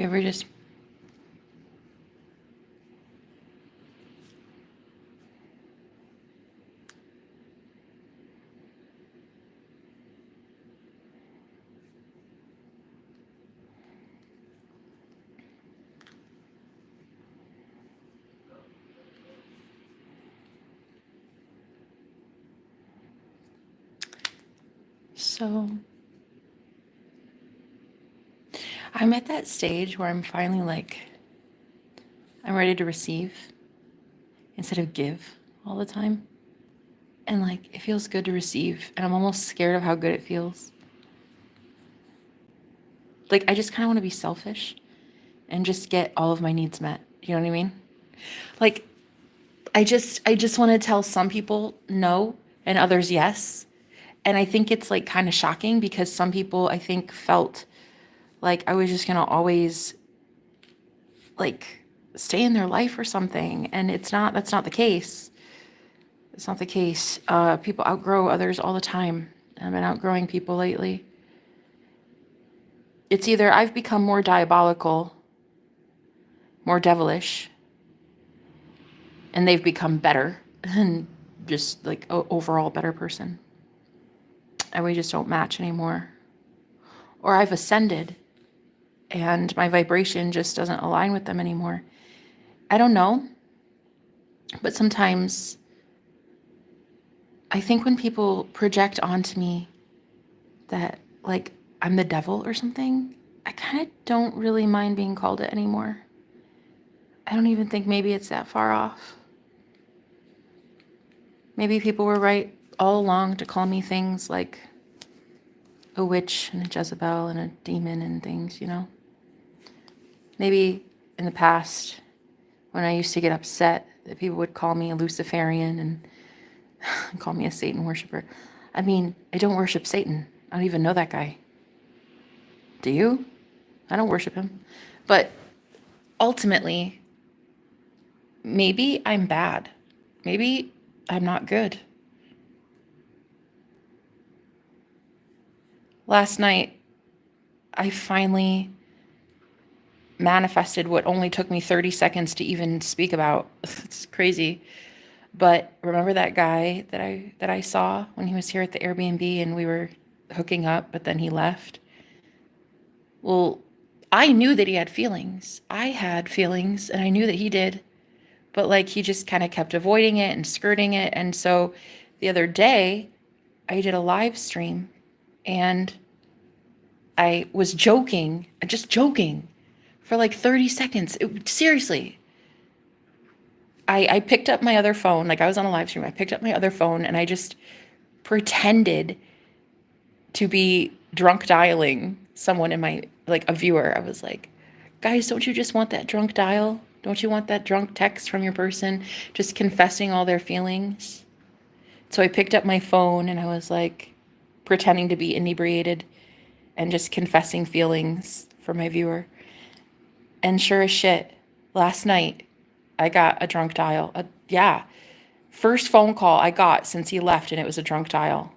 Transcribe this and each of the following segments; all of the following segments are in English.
You ever just so I'm at that stage where I'm finally like I'm ready to receive instead of give all the time. And like it feels good to receive and I'm almost scared of how good it feels. Like I just kind of want to be selfish and just get all of my needs met. You know what I mean? Like I just want to tell some people no and others yes. And I think it's like kind of shocking because some people I think felt like I was just going to always like stay in their life or something, and that's not the case. It's not the case. People outgrow others all the time. I've been outgrowing people lately. It's either I've become more diabolical, more devilish, and they've become better and just like overall better person, and we just don't match anymore. Or I've ascended and my vibration just doesn't align with them anymore. I don't know, but sometimes I think when people project onto me that like I'm the devil or something, I kind of don't really mind being called it anymore. I don't even think maybe it's that far off. Maybe people were right all along to call me things like a witch and a Jezebel and a demon and things, you know? Maybe in the past, when I used to get upset, that people would call me a Luciferian and call me a Satan worshiper. I mean, I don't worship Satan. I don't even know that guy. Do you? I don't worship him. But ultimately, maybe I'm bad. Maybe I'm not good. Last night, I finally manifested what only took me 30 seconds to even speak about. It's crazy. But remember that guy that I saw when he was here at the Airbnb and we were hooking up, but then he left? Well, I knew that he had feelings. I had feelings and I knew that he did. But like he just kind of kept avoiding it and skirting it. And so the other day, I did a live stream and I was joking, just joking for like 30 seconds. Seriously. I picked up my other phone, like I was on a live stream. I picked up my other phone and I just pretended to be drunk dialing someone in my, like a viewer. I was like, guys, don't you just want that drunk dial? Don't you want that drunk text from your person just confessing all their feelings? So I picked up my phone and I was like pretending to be inebriated and just confessing feelings for my viewer. And sure as shit, last night I got a drunk dial. Yeah. First phone call I got since he left, and it was a drunk dial.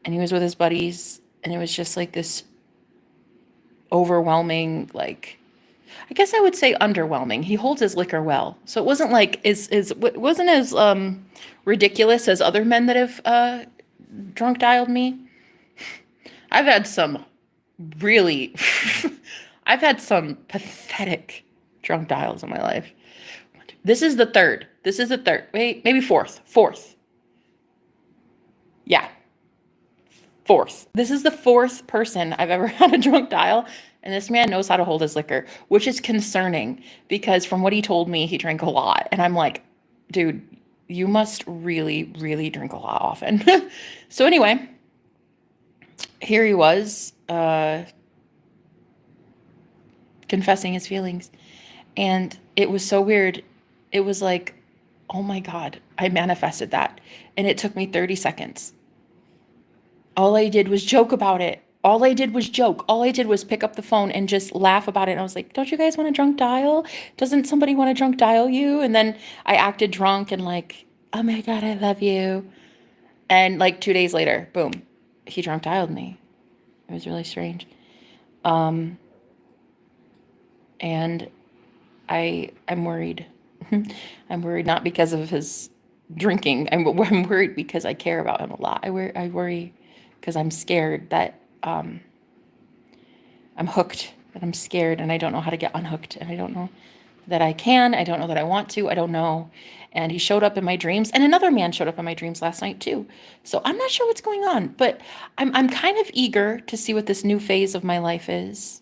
And he was with his buddies, and it was just like this overwhelming, like, I guess I would say underwhelming. He holds his liquor well. So it wasn't like it wasn't as ridiculous as other men that have drunk dialed me. I've had some really I've had some pathetic drunk dials in my life. This is the third. This is the third. Wait, maybe fourth. Fourth. Yeah, fourth. This is the fourth person I've ever had a drunk dial, and this man knows how to hold his liquor, which is concerning because from what he told me, he drank a lot. And I'm like, dude, you must really, really drink a lot often. So anyway, here he was, confessing his feelings. And it was so weird. It was like, oh my God, I manifested that. And it took me 30 seconds. All I did was joke about it. All I did was joke. All I did was pick up the phone and just laugh about it. And I was like, don't you guys want a drunk dial? Doesn't somebody want to drunk dial you? And then I acted drunk and like, oh my God, I love you. And like 2 days later, boom, he drunk dialed me. It was really strange. And I'm worried. I'm worried not because of his drinking. I'm worried because I care about him a lot. I worry because I'm scared that I'm hooked, that I'm scared, and I don't know how to get unhooked, and I don't know that I can. I don't know that I want to. I don't know. And he showed up in my dreams, and another man showed up in my dreams last night too. So I'm not sure what's going on, but I'm kind of eager to see what this new phase of my life is.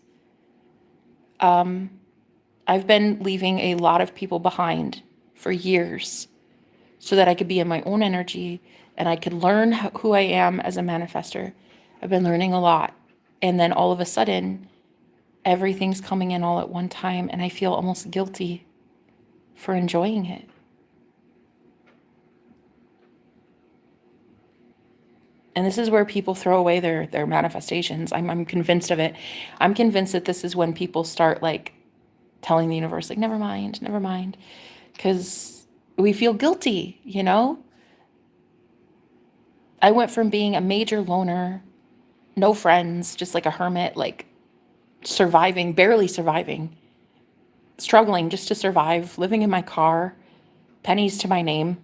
I've been leaving a lot of people behind for years so that I could be in my own energy and I could learn who I am as a manifester. I've been learning a lot. And then all of a sudden, everything's coming in all at one time, and I feel almost guilty for enjoying it. And this is where people throw away their manifestations. I'm convinced of it. I'm convinced that this is when people start like telling the universe, like, never mind. Because we feel guilty, you know? I went from being a major loner, no friends, just like a hermit, like surviving, barely surviving, struggling just to survive, living in my car, pennies to my name,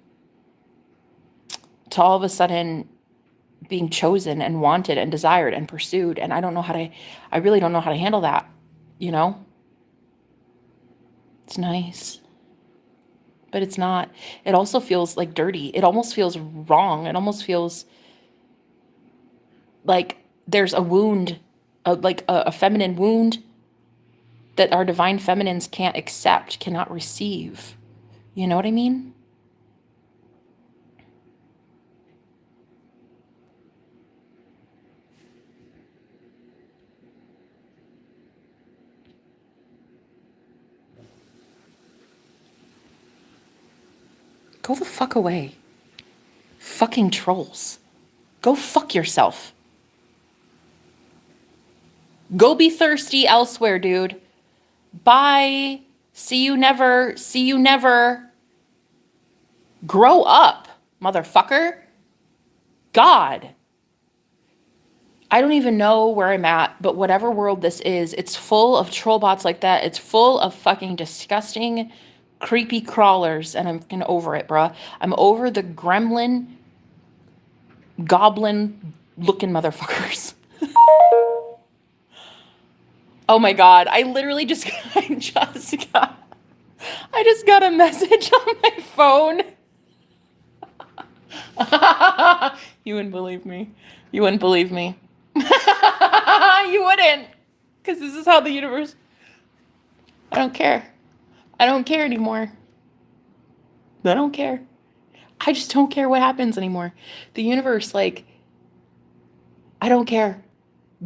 to all of a sudden being chosen and wanted and desired and pursued. And I really don't know how to handle that, you know? It's nice, but it's not. It also feels like dirty. It almost feels wrong. It almost feels like there's a wound, like a feminine wound that our divine feminines can't accept, cannot receive. You know what I mean? Go the fuck away. Fucking trolls. Go fuck yourself. Go be thirsty elsewhere, dude. Bye. See you never. See you never. Grow up, motherfucker. God. I don't even know where I'm at, but whatever world this is, it's full of troll bots like that. It's full of fucking disgusting, creepy crawlers, and I'm over it, bruh. I'm over the gremlin, goblin-looking motherfuckers. Oh my God, I literally just, I just got a message on my phone. You wouldn't believe me. You wouldn't believe me. You wouldn't. Because this is how the universe... I don't care. I don't care anymore. I don't care. I just don't care what happens anymore. The universe, like, I don't care.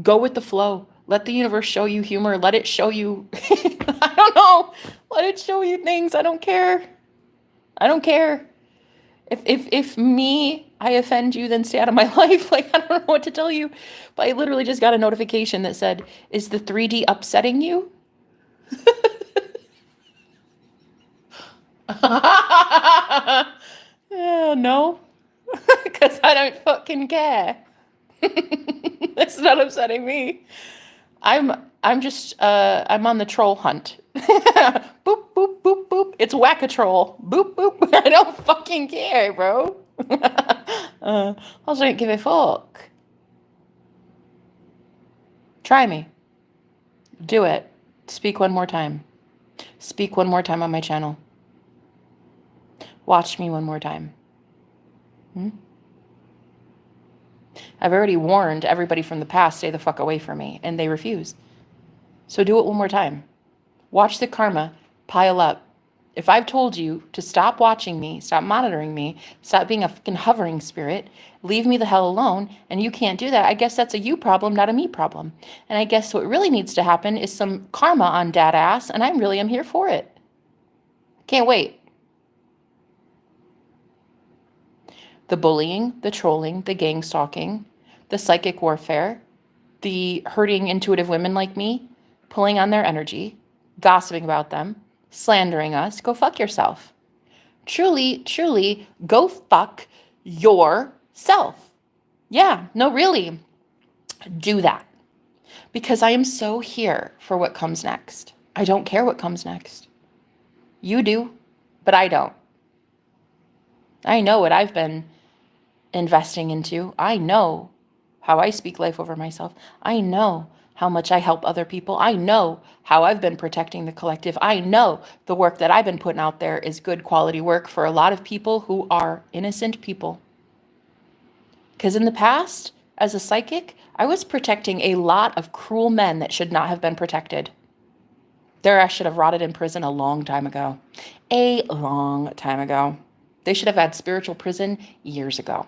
Go with the flow. Let the universe show you humor. Let it show you, I don't know. Let it show you things. I don't care. I don't care. If I offend you, then stay out of my life. Like, I don't know what to tell you. But I literally just got a notification that said, is the 3D upsetting you? No. Because I don't fucking care. It's not upsetting me. I'm just I'm on the troll hunt. Boop boop boop boop. It's whack a troll. Boop boop. I don't fucking care, bro. I don't give a fuck. Try me. Do it. Speak one more time. Speak one more time on my channel. Watch me one more time. I've already warned everybody from the past, stay the fuck away from me, and they refuse. So do it one more time. Watch the karma pile up. If I've told you to stop watching me, stop monitoring me, stop being a fucking hovering spirit, leave me the hell alone, and you can't do that, I guess that's a you problem, not a me problem. And I guess what really needs to happen is some karma on dad ass, and I really am here for it. Can't wait. The bullying, the trolling, the gang stalking, the psychic warfare, the hurting intuitive women like me, pulling on their energy, gossiping about them, slandering us. Go fuck yourself. Truly, truly, go fuck yourself. Yeah, no, really. Do that. Because I am so here for what comes next. I don't care what comes next. You do, but I don't. I know what I've been investing into. I know how I speak life over myself. I know how much I help other people. I know how I've been protecting the collective. I know the work that I've been putting out there is good quality work for a lot of people who are innocent people. Because in the past, as a psychic, I was protecting a lot of cruel men that should not have been protected. Their ass should have rotted in prison a long time ago. A long time ago. They should have had spiritual prison years ago.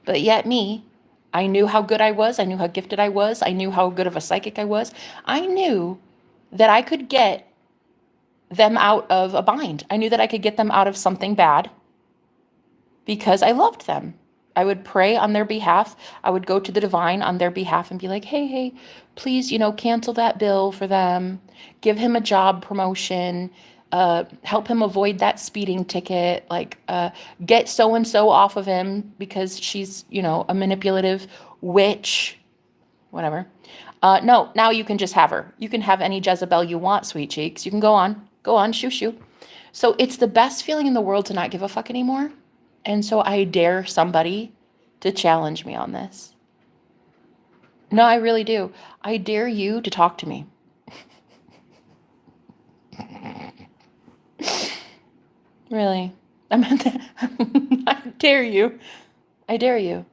But yet me, I knew how good I was. I knew how gifted I was. I knew how good of a psychic I was. I knew that I could get them out of a bind. I knew that I could get them out of something bad because I loved them. I would pray on their behalf. I would go to the divine on their behalf and be like, hey, please, cancel that bill for them. Give him a job promotion. Help him avoid that speeding ticket. Like, get so-and-so off of him because she's, a manipulative witch, whatever. No, now you can just have her. You can have any Jezebel you want, sweet cheeks. You can go on, shoo. So it's the best feeling in the world to not give a fuck anymore. And so I dare somebody to challenge me on this. No, I really do. I dare you to talk to me. Really. I dare you. I dare you.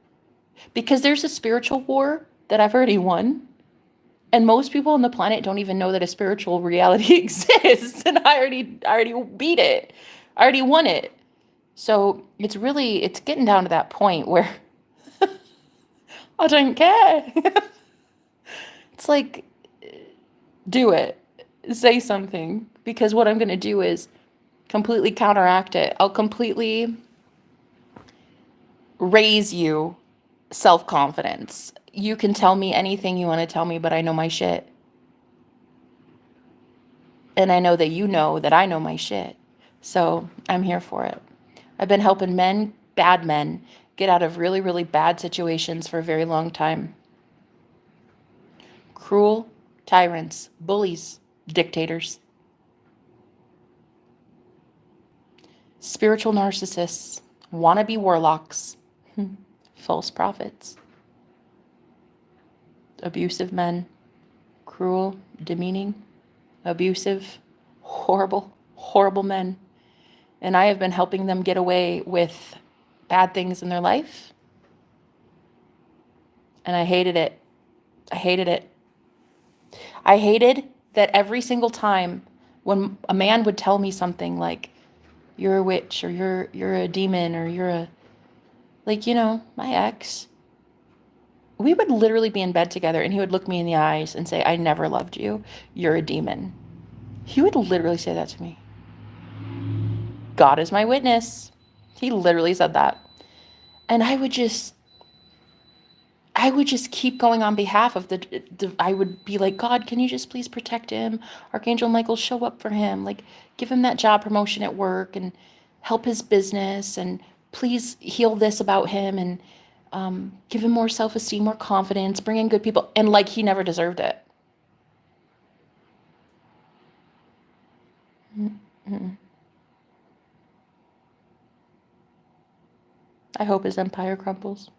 Because there's a spiritual war that I've already won. And most people on the planet don't even know that a spiritual reality exists. And I already beat it. I already won it. So it's getting down to that point where I don't care. It's like, do it. Say something. Because what I'm going to do is completely counteract it. I'll completely raise you self-confidence. You can tell me anything you want to tell me, but I know my shit. And I know that you know that I know my shit. So I'm here for it. I've been helping men, bad men, get out of really, really bad situations for a very long time. Cruel tyrants, bullies, dictators, spiritual narcissists, wannabe warlocks, false prophets, abusive men, cruel, demeaning, abusive, horrible, horrible men. And I have been helping them get away with bad things in their life. And I hated it. I hated it. I hated that every single time when a man would tell me something like, you're a witch, or you're a demon, or you're a, my ex, we would literally be in bed together and he would look me in the eyes and say, I never loved you. You're a demon. He would literally say that to me. God is my witness. He literally said that. And I would just keep going on behalf of I would be like, God, can you just please protect him? Archangel Michael, show up for him. Like, give him that job promotion at work and help his business. And please heal this about him and give him more self-esteem, more confidence, bring in good people. And like, he never deserved it. Mm-hmm. I hope his empire crumbles.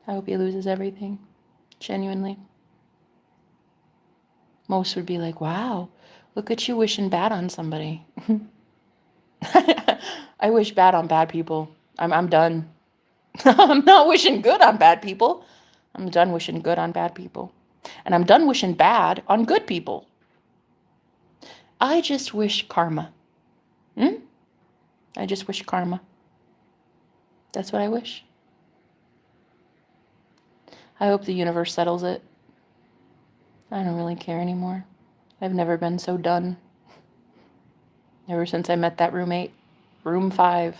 I hope he loses everything. Genuinely. Most would be like, wow, look at you wishing bad on somebody. I wish bad on bad people. I'm done. I'm not wishing good on bad people. I'm done wishing good on bad people. And I'm done wishing bad on good people. I just wish karma. I just wish karma. That's what I wish. I hope the universe settles it. I don't really care anymore. I've never been so done. Ever since I met that roommate, room 5.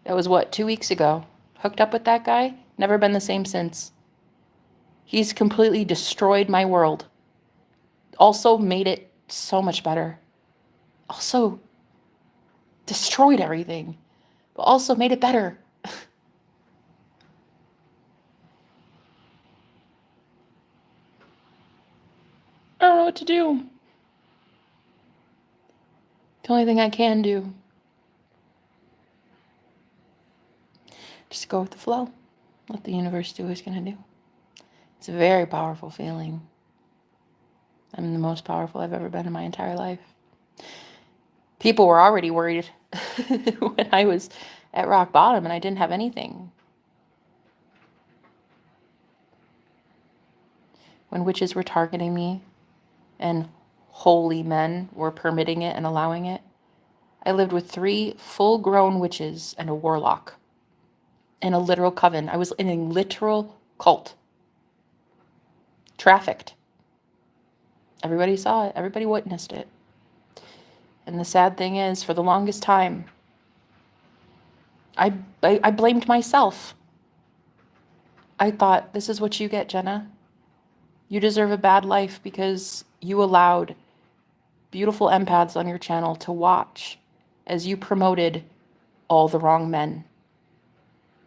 That was 2 weeks ago. Hooked up with that guy, never been the same since. He's completely destroyed my world. Also made it so much better. Also destroyed everything, but also made it better. I don't know what to do. The only thing I can do, just go with the flow. Let the universe do what it's going to do. It's a very powerful feeling. I'm the most powerful I've ever been in my entire life. People were already worried when I was at rock bottom and I didn't have anything. When witches were targeting me and holy men were permitting it and allowing it, I lived with 3 full-grown witches and a warlock in a literal coven. I was in a literal cult. Trafficked. Everybody saw it. Everybody witnessed it. And the sad thing is, for the longest time, I blamed myself. I thought, this is what you get, Jenna. You deserve a bad life because you allowed beautiful empaths on your channel to watch as you promoted all the wrong men.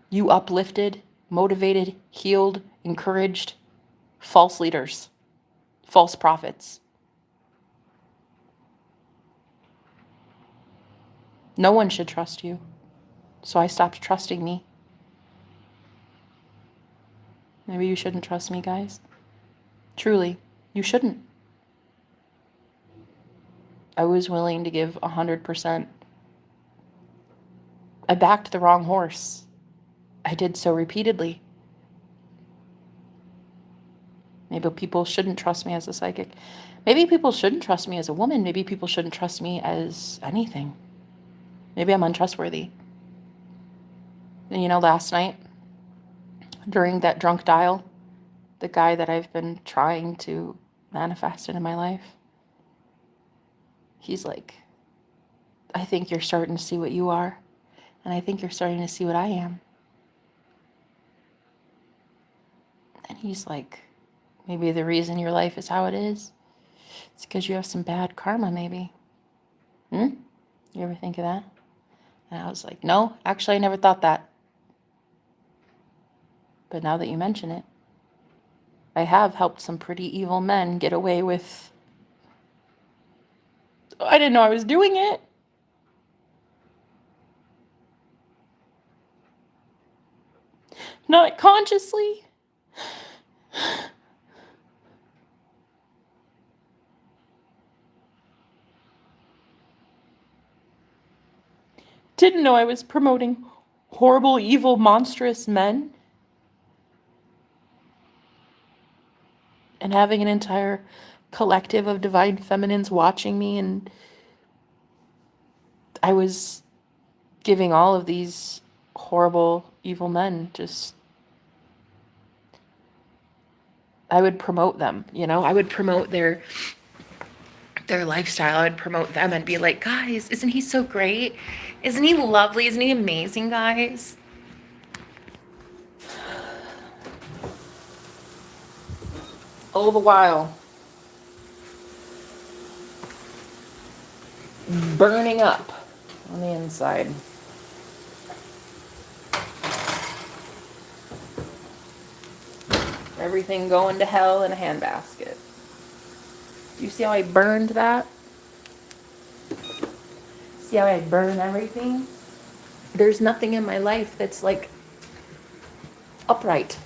You uplifted, motivated, healed, encouraged false leaders, false prophets. No one should trust you. So I stopped trusting me. Maybe you shouldn't trust me, guys. Truly, you shouldn't. I was willing to give 100%. I backed the wrong horse. I did so repeatedly. Maybe people shouldn't trust me as a psychic. Maybe people shouldn't trust me as a woman. Maybe people shouldn't trust me as anything. Maybe I'm untrustworthy. And you know, last night, during that drunk dial, the guy that I've been trying to manifest into my life, he's like, I think you're starting to see what you are, and I think you're starting to see what I am. And he's like, maybe the reason your life is how it is because you have some bad karma, maybe. You ever think of that? And I was like, no, actually, I never thought that. But now that you mention it, I have helped some pretty evil men get away with... I didn't know I was doing it. Not consciously. Didn't know I was promoting horrible, evil, monstrous men. And having an entire collective of divine feminines watching me, and I was giving all of these horrible, evil men just... I would promote them, you know? I would promote their lifestyle. I would promote them and be like, guys, isn't he so great? Isn't he lovely? Isn't he amazing, guys? All the while burning up on the inside. Everything going to hell in a handbasket. You see how I burned that? See how I burn everything? There's nothing in my life that's like upright.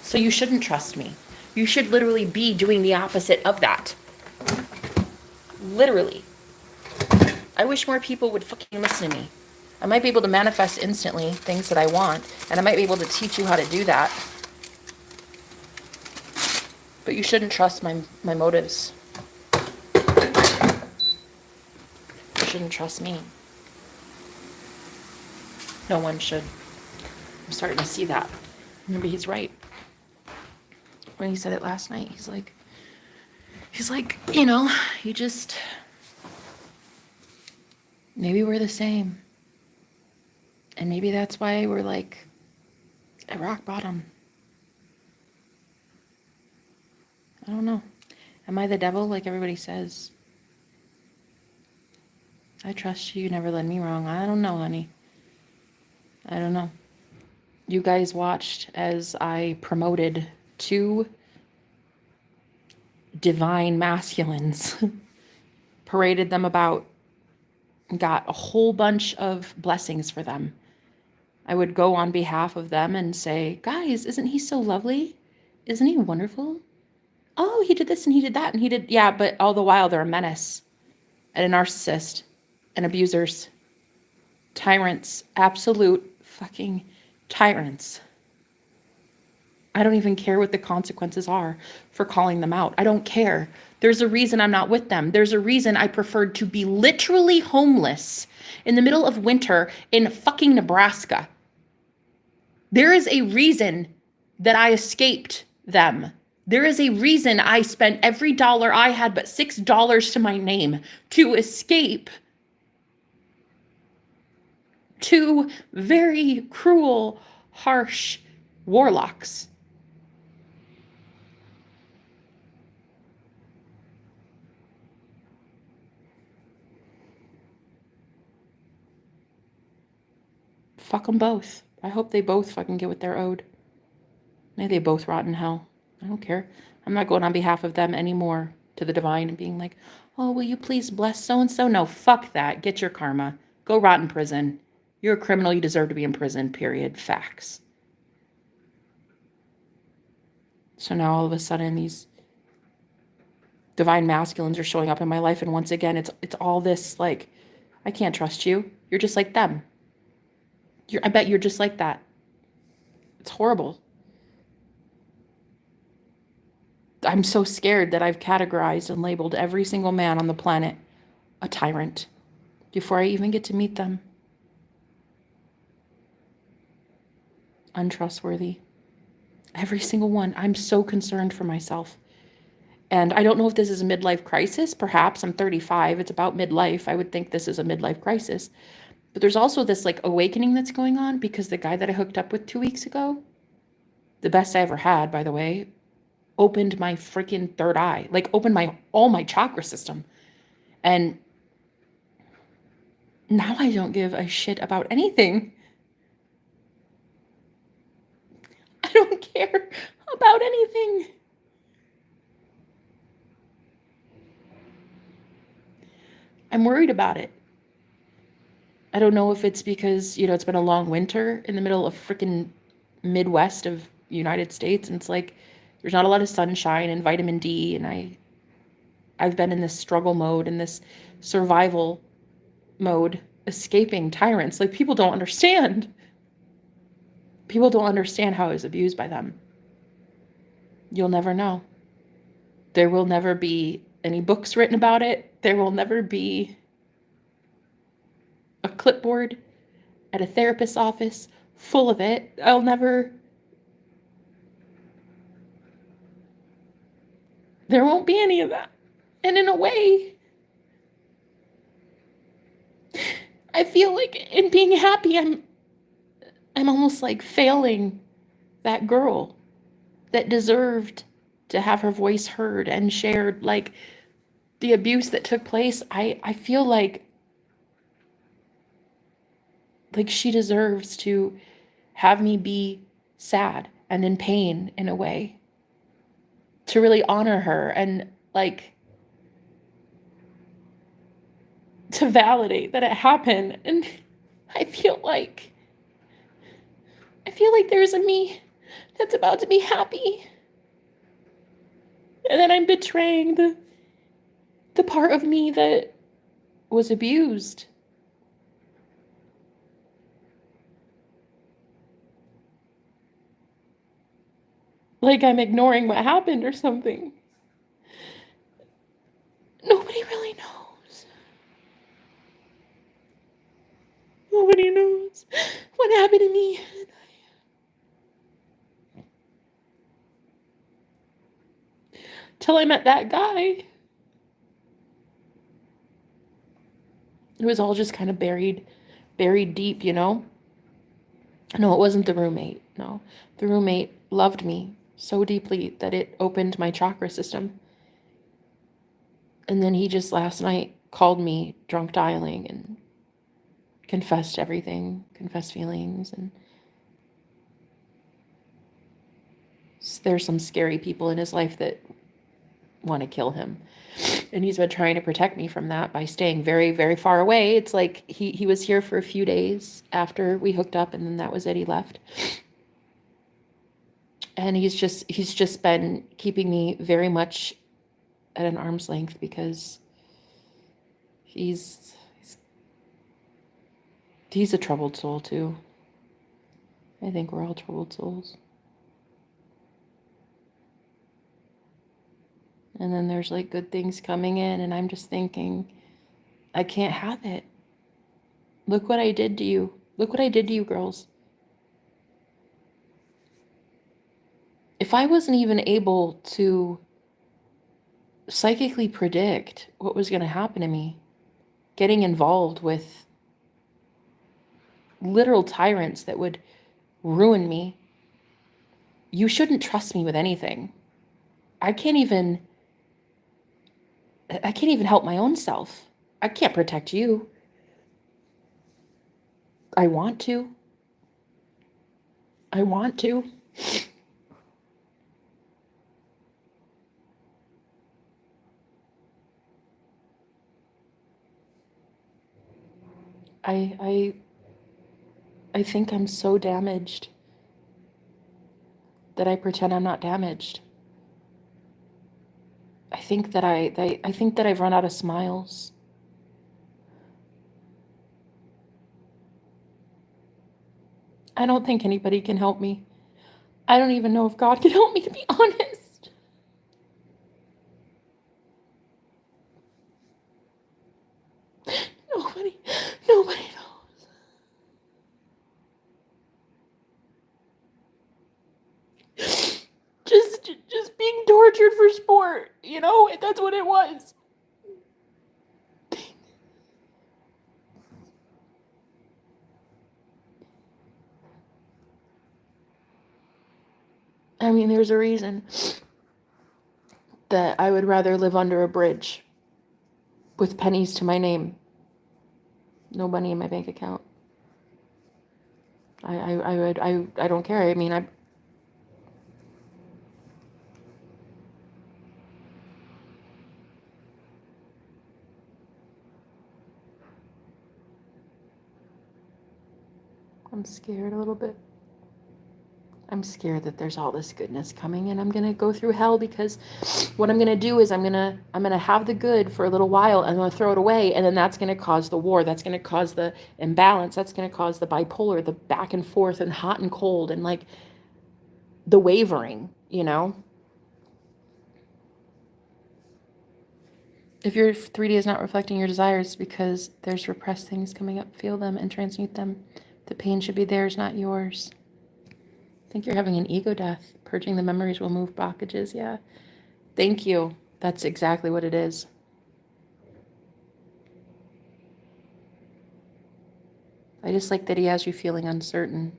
So you shouldn't trust me. You should literally be doing the opposite of that. Literally. I wish more people would fucking listen to me. I might be able to manifest instantly things that I want, and I might be able to teach you how to do that. But you shouldn't trust my motives. You shouldn't trust me. No one should. I'm starting to see that. Maybe he's right. When he said it last night, he's like, you know, you just... Maybe we're the same. And maybe that's why we're like at rock bottom. I don't know. Am I the devil like everybody says? I trust you. You never led me wrong. I don't know, honey. I don't know. You guys watched as I promoted 2 divine masculines, paraded them about, and got a whole bunch of blessings for them. I would go on behalf of them and say, guys, isn't he so lovely? Isn't he wonderful? Oh, he did this and he did that and he did, yeah, but all the while they're a menace and a narcissist and abusers, tyrants, absolute fucking tyrants. I don't even care what the consequences are for calling them out. I don't care. There's a reason I'm not with them. There's a reason I preferred to be literally homeless in the middle of winter in fucking Nebraska. There is a reason that I escaped them. There is a reason I spent every dollar I had but $6 to my name to escape two very cruel, harsh warlocks. Fuck them both. I hope they both fucking get what they're owed. May they both rot in hell. I don't care. I'm not going on behalf of them anymore to the divine and being like, oh, will you please bless so-and-so? No, fuck that. Get your karma. Go rot in prison. You're a criminal. You deserve to be in prison, period. Facts. So now all of a sudden these divine masculines are showing up in my life. And once again, it's all this like, I can't trust you. You're just like them. I bet you're just like that. It's horrible. I'm so scared that I've categorized and labeled every single man on the planet a tyrant before I even get to meet them. Untrustworthy. Every single one. I'm so concerned for myself. And I don't know if this is a midlife crisis. Perhaps I'm 35. It's about midlife. I would think this is a midlife crisis. But there's also this like awakening that's going on because the guy that I hooked up with 2 weeks ago, the best I ever had, by the way, opened my freaking third eye, like opened all my chakra system. And now I don't give a shit about anything. I don't care about anything. I'm worried about it. I don't know if it's because, it's been a long winter in the middle of freaking Midwest of United States. And it's like, there's not a lot of sunshine and vitamin D. And I've been in this struggle mode, in this survival mode, escaping tyrants. Like, people don't understand. People don't understand how I was abused by them. You'll never know. There will never be any books written about it. There will never be a clipboard at a therapist's office full of it. There won't be any of that. And in a way, I feel like in being happy, I'm almost like failing that girl that deserved to have her voice heard and shared. Like, the abuse that took place, I feel like she deserves to have me be sad and in pain in a way, to really honor her and like to validate that it happened. And I feel like there's a me that's about to be happy, and then I'm betraying the part of me that was abused. Like I'm ignoring what happened or something. Nobody really knows. Nobody knows what happened to me. Till I met that guy. It was all just kind of buried deep, No, it wasn't the roommate. No, the roommate loved me so deeply that it opened my chakra system. And then he just last night called me drunk dialing and confessed everything, confessed feelings. And there's some scary people in his life that want to kill him. And he's been trying to protect me from that by staying very, very far away. It's like he was here for a few days after we hooked up, and then that was it. He left. And he's just been keeping me very much at an arm's length because he's a troubled soul too. I think we're all troubled souls. And then there's like good things coming in, and I'm just thinking, I can't have it. Look what I did to you. Look what I did to you, girls. If I wasn't even able to psychically predict what was going to happen to me, getting involved with literal tyrants that would ruin me, you shouldn't trust me with anything. I can't even help my own self. I can't protect you. I want to. I want to. I I think I'm so damaged that I pretend I'm not damaged. I think that I think that I've run out of smiles. I don't think anybody can help me. I don't even know if God can help me, to be honest. Nobody knows. Just being tortured for sport, you know? That's what it was. I mean, there's a reason that I would rather live under a bridge with pennies to my name. No money in my bank account. I don't care. I mean, I'm scared a little bit. I'm scared that there's all this goodness coming and I'm going to go through hell, because what I'm going to do is I'm going to have the good for a little while and I'm going to throw it away, and then that's going to cause the war, that's going to cause the imbalance, that's going to cause the bipolar, the back and forth and hot and cold and like the wavering, you know? If your 3D is not reflecting your desires because there's repressed things coming up, feel them and transmute them. The pain should be theirs, not yours. I think you're having an ego death. Purging the memories will move blockages. Yeah. Thank you. That's exactly what it is. I just like that he has you feeling uncertain.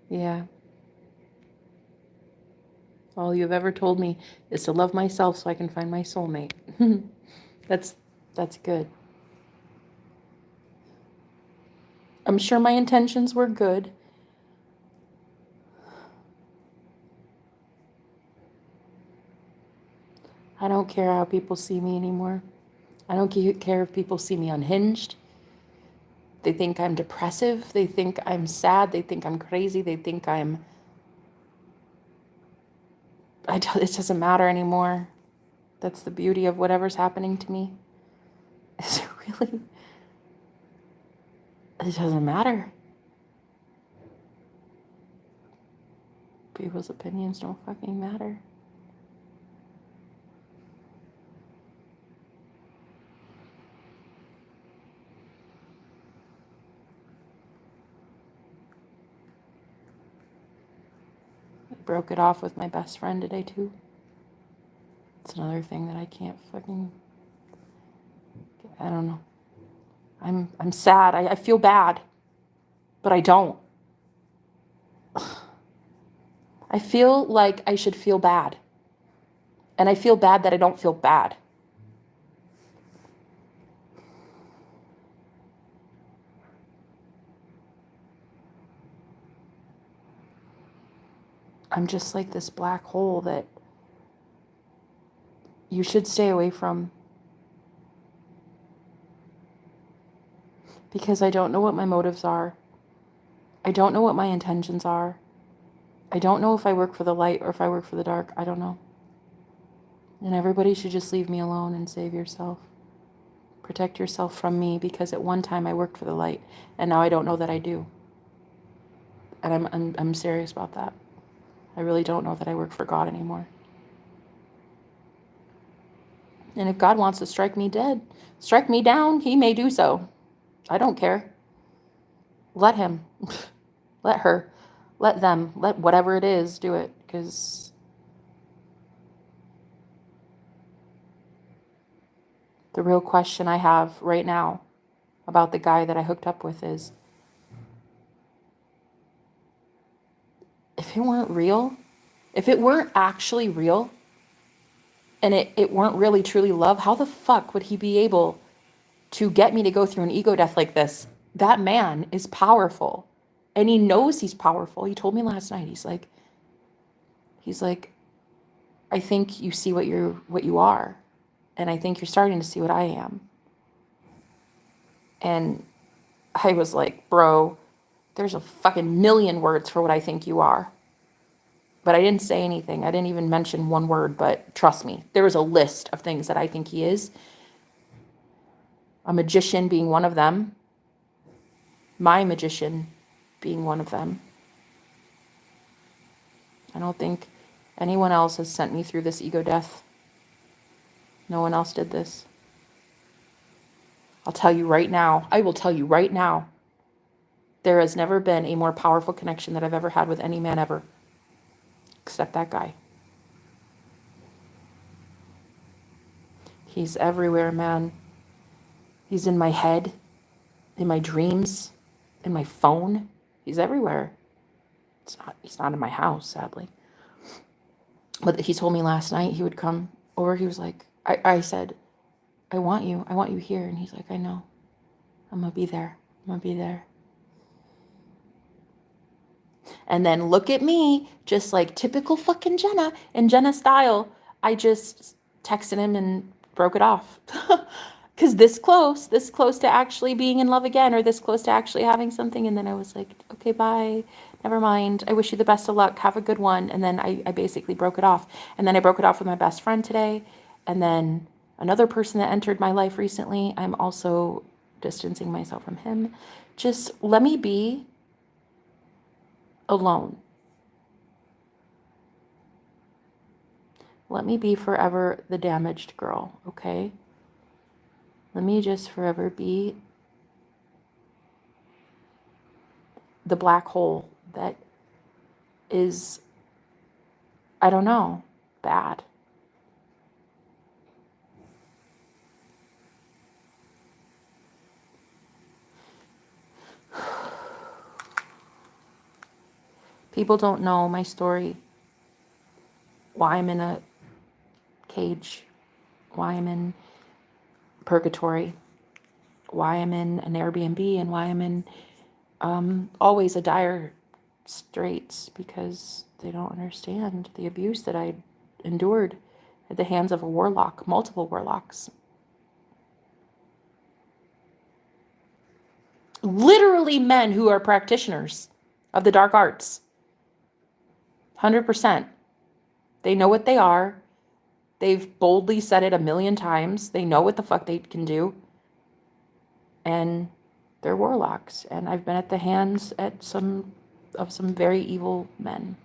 Yeah. All you have ever told me is to love myself so I can find my soulmate. That's good. I'm sure my intentions were good. I don't care how people see me anymore. I don't care if people see me unhinged. They think I'm depressive. They think I'm sad. They think I'm crazy. They think it doesn't matter anymore. That's the beauty of whatever's happening to me. Is it really? It doesn't matter. People's opinions don't fucking matter. I broke it off with my best friend today too. It's another thing that I can't fucking, I don't know. I'm sad. I feel bad, but I don't. I feel like I should feel bad. And I feel bad that I don't feel bad. I'm just like this black hole that you should stay away from, because I don't know what my motives are. I don't know what my intentions are. I don't know if I work for the light or if I work for the dark. I don't know. And everybody should just leave me alone and save yourself. Protect yourself from me, because at one time I worked for the light and now I don't know that I do. And I'm serious about that. I really don't know that I work for God anymore. And if God wants to strike me dead, strike me down, he may do so. I don't care. Let him. Let her. Let them. Let whatever it is do it. Because the real question I have right now about the guy that I hooked up with is, if it weren't real, if it weren't actually real, and it weren't really truly love, how the fuck would he be able to get me to go through an ego death like this? That man is powerful. And he knows he's powerful. He told me last night, he's like, I think you see what you are. And I think you're starting to see what I am. And I was like, bro, there's a fucking million words for what I think you are. But I didn't say anything. I didn't even mention one word, but trust me, there was a list of things that I think he is. A magician being one of them. My magician being one of them. I don't think anyone else has sent me through this ego death. No one else did this. I'll tell you right now, I will tell you right now, there has never been a more powerful connection that I've ever had with any man ever. Except that guy. He's everywhere, man. He's in my head, in my dreams, in my phone. He's everywhere. He's not in my house, sadly. But he told me last night he would come over. He was like, I said, I want you here. And he's like, I know. I'm going to be there. I'm going to be there. And then look at me, just like typical fucking Jenna, in Jenna style. I just texted him and broke it off. Because this close to actually being in love again, or this close to actually having something. And then I was like, okay, bye. Never mind. I wish you the best of luck. Have a good one. And then I basically broke it off. And then I broke it off with my best friend today. And then another person that entered my life recently, I'm also distancing myself from him. Just let me be alone. Let me be forever the damaged girl, okay? Let me just forever be the black hole that is, I don't know, bad. People don't know my story, why I'm in a cage, why I'm in purgatory, why I'm in an Airbnb, and why I'm in always a dire straits, because they don't understand the abuse that I endured at the hands of a warlock, multiple warlocks. Literally men who are practitioners of the dark arts. 100%. They know what they are. They've boldly said it a million times. They know what the fuck they can do. And they're warlocks. And I've been at the hands of some very evil men.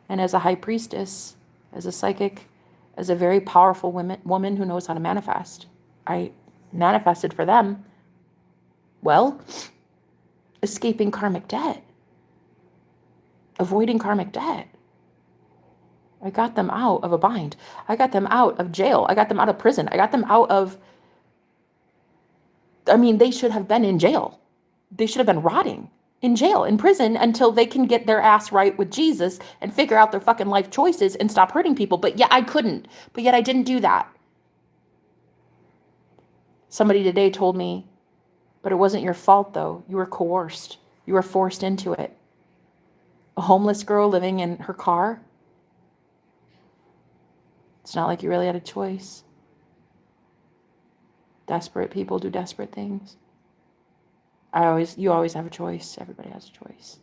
And as a high priestess, as a psychic, as a very powerful woman who knows how to manifest, I manifested for them, well, escaping karmic debt. Avoiding karmic debt. I got them out of a bind. I got them out of jail. I got them out of prison. I got them out of, they should have been in jail. They should have been rotting in jail, in prison, until they can get their ass right with Jesus and figure out their fucking life choices and stop hurting people. But yeah, I couldn't. But yet I didn't do that. Somebody today told me, but it wasn't your fault though. You were coerced. You were forced into it. A homeless girl living in her car. It's not like you really had a choice. Desperate people do desperate things. You always have a choice. Everybody has a choice.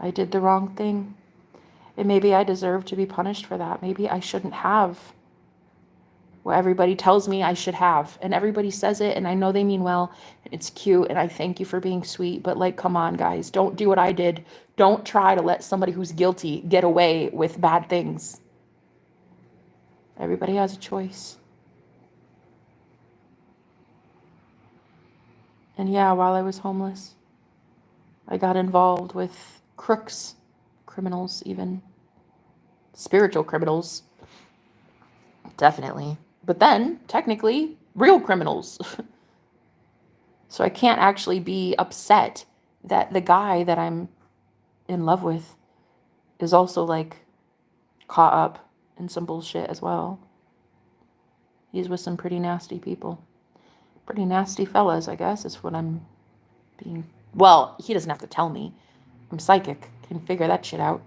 I did the wrong thing. And maybe I deserve to be punished for that. Maybe I shouldn't have what everybody tells me I should have. And everybody says it, and I know they mean well, and it's cute, and I thank you for being sweet. But like, come on, guys. Don't do what I did. Don't try to let somebody who's guilty get away with bad things. Everybody has a choice. And yeah, while I was homeless, I got involved with crooks, criminals even. Spiritual criminals. Definitely. But then, technically, real criminals. So I can't actually be upset that the guy that I'm in love with is also like caught up in some bullshit as well. He's with some pretty nasty people. Pretty nasty fellas, I guess, is what I'm being... Well, he doesn't have to tell me. I'm psychic. Can figure that shit out.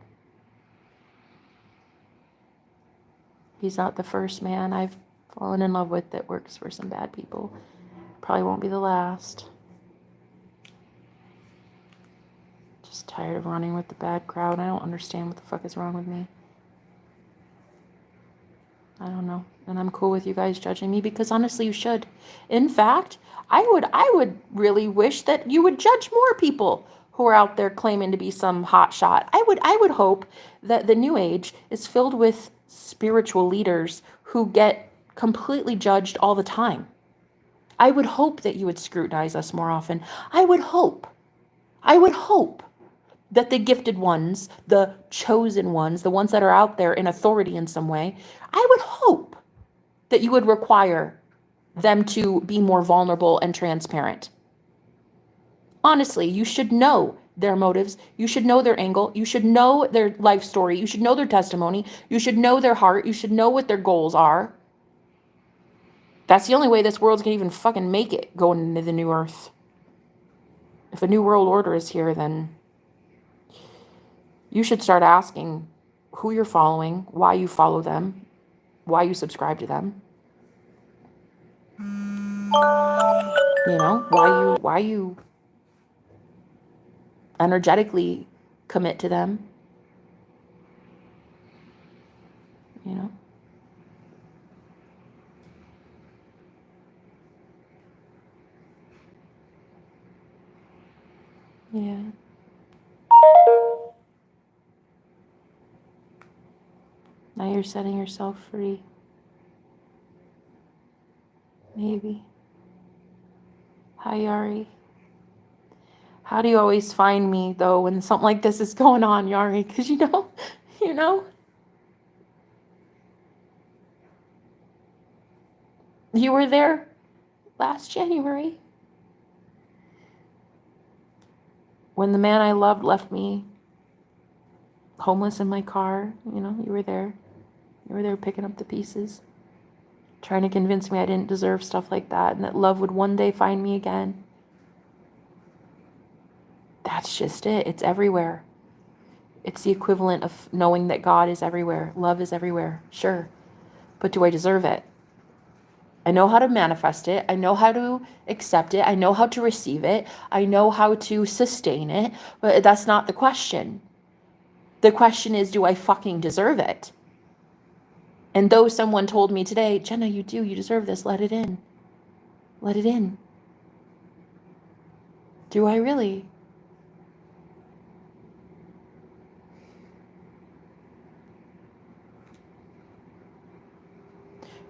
He's not the first man I've fallen in love with that works for some bad people. Probably won't be the last. Just tired of running with the bad crowd. I don't understand what the fuck is wrong with me. I don't know. And I'm cool with you guys judging me because honestly you should. In fact, I would really wish that you would judge more people who are out there claiming to be some hot shot. I would hope that the new age is filled with spiritual leaders who get completely judged all the time. I would hope that you would scrutinize us more often. I would hope that the gifted ones, the chosen ones, the ones that are out there in authority in some way, I would hope that you would require them to be more vulnerable and transparent. Honestly, you should know their motives. You should know their angle. You should know their life story. You should know their testimony. You should know their heart. You should know what their goals are. That's the only way this world's gonna even fucking make it going into the new earth. If a new world order is here, then you should start asking who you're following, why you follow them, why you subscribe to them. You know, why you energetically commit to them. You know? Yeah. Now you're setting yourself free. Maybe. Hi, Yari. How do you always find me, though, when something like this is going on, Yari? Because, you know, you were there last January when the man I loved left me homeless in my car. You know, you were there. You were there picking up the pieces, trying to convince me I didn't deserve stuff like that and that love would one day find me again. That's just it. It's everywhere. It's the equivalent of knowing that God is everywhere. Love is everywhere. Sure. But do I deserve it? I know how to manifest it. I know how to accept it. I know how to receive it. I know how to sustain it. But that's not the question. The question is, do I fucking deserve it? And though someone told me today, Jenna, you do, you deserve this, let it in. Let it in. Do I really?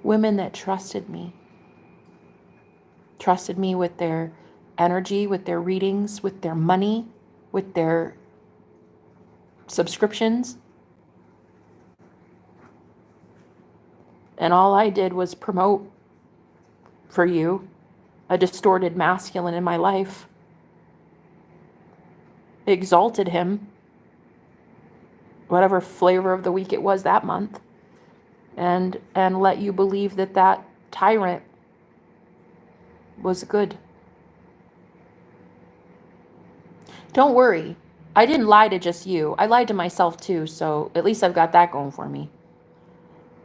Women that trusted me with their energy, with their readings, with their money, with their subscriptions. And all I did was promote for you a distorted masculine in my life. Exalted him, whatever flavor of the week it was that month, and let you believe that tyrant was good. Don't worry. I didn't lie to just you. I lied to myself too, so at least I've got that going for me.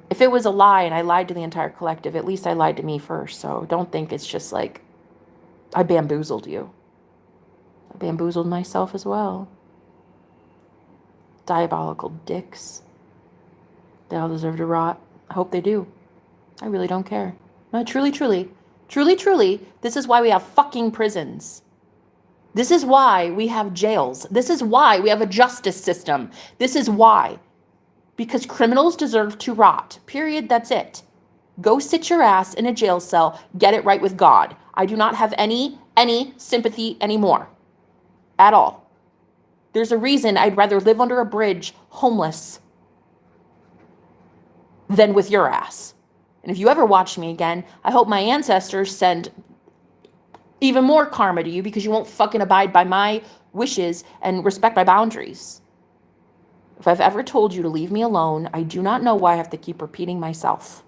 If it was a lie and I lied to the entire collective, at least I lied to me first. So don't think it's just like I bamboozled you. I bamboozled myself as well. Diabolical dicks. They all deserve to rot. I hope they do. I really don't care. No, truly, this is why we have fucking prisons. This is why we have jails. This is why we have a justice system. This is why. Because criminals deserve to rot. Period. That's it. Go sit your ass in a jail cell. Get it right with God. I do not have any sympathy anymore. At all. There's a reason I'd rather live under a bridge, homeless, than with your ass. And if you ever watch me again, I hope my ancestors send even more karma to you because you won't fucking abide by my wishes and respect my boundaries. If I've ever told you to leave me alone, I do not know why I have to keep repeating myself.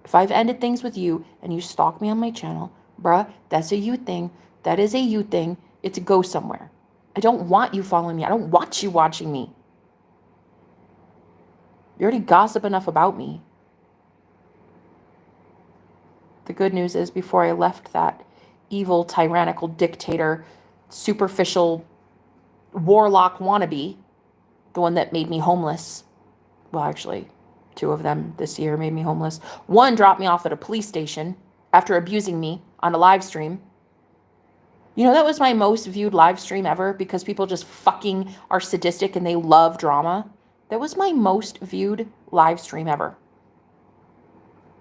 If I've ended things with you and you stalk me on my channel, bruh, that's a you thing. That is a you thing. It's a go somewhere. I don't want you following me. I don't want you watching me. You already gossip enough about me. The good news is before I left that evil, tyrannical dictator, superficial warlock wannabe, the one that made me homeless. Well, actually, 2 of them this year made me homeless. One dropped me off at a police station after abusing me on a live stream. You know, that was my most viewed live stream ever because people just fucking are sadistic and they love drama. That was my most viewed live stream ever.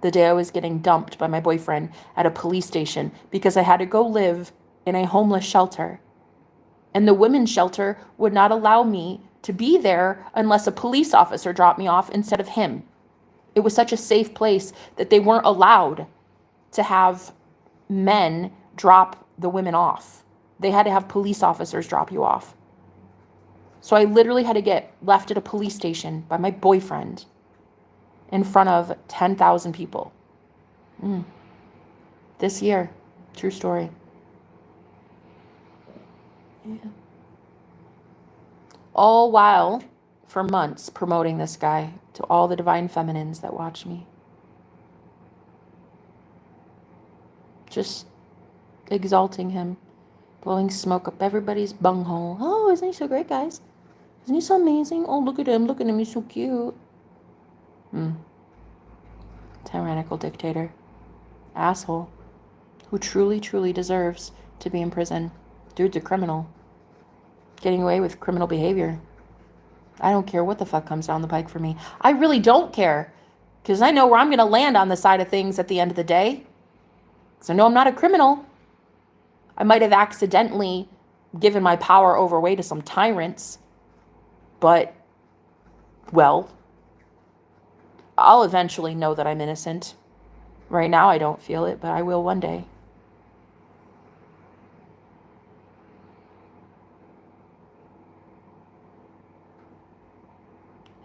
The day I was getting dumped by my boyfriend at a police station because I had to go live in a homeless shelter. And the women's shelter would not allow me to be there unless a police officer dropped me off instead of him. It was such a safe place that they weren't allowed to have men drop the women off. They had to have police officers drop you off. So I literally had to get left at a police station by my boyfriend in front of 10,000 people. This year. True story. Yeah. All while, for months, promoting this guy to all the divine feminines that watch me. Just exalting him. Blowing smoke up everybody's bunghole. Oh, isn't he so great, guys? Isn't he so amazing? Oh, look at him, he's so cute. Tyrannical dictator. Asshole. Who truly deserves to be in prison. Dude's a criminal. Getting away with criminal behavior. I don't care what the fuck comes down the pike for me. I really don't care. Because I know where I'm going to land on the side of things at the end of the day. Because I know I'm not a criminal. I might have accidentally given my power away to some tyrants. But, well, I'll eventually know that I'm innocent. Right now I don't feel it, but I will one day.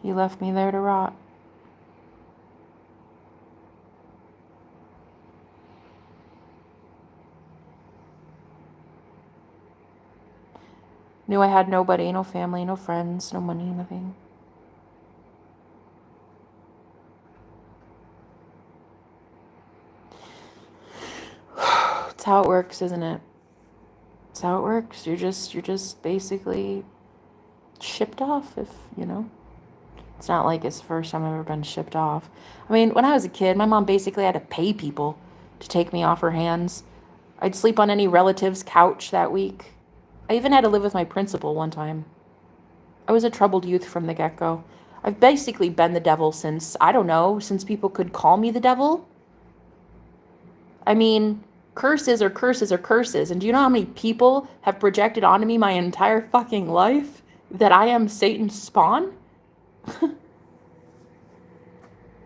He left me there to rot. Knew I had nobody, no family, no friends, no money, nothing. It's how it works, isn't it? It's how it works. You're just basically shipped off, if you know. It's not like it's the first time I've ever been shipped off. I mean, when I was a kid, my mom basically had to pay people to take me off her hands. I'd sleep on any relative's couch that week. I even had to live with my principal one time. I was a troubled youth from the get-go. I've basically been the devil since, I don't know, since people could call me the devil. I mean, curses are curses are curses. And do you know how many people have projected onto me my entire fucking life that I am Satan's spawn?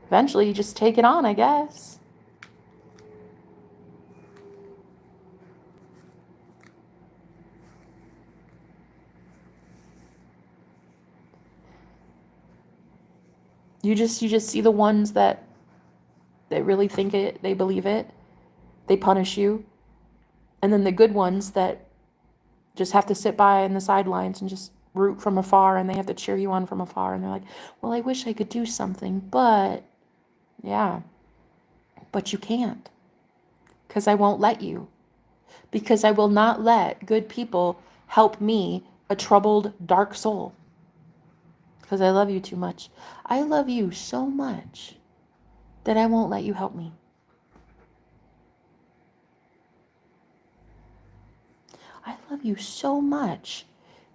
Eventually, you just take it on, I guess. You just see the ones that really think it, they believe it, they punish you. And then the good ones that just have to sit by in the sidelines and just root from afar, and they have to cheer you on from afar, and they're like, well, I wish I could do something, but yeah, but you can't, because I won't let you, because I will not let good people help me, a troubled, dark soul, because I love you too much. I love you so much that I won't let you help me. I love you so much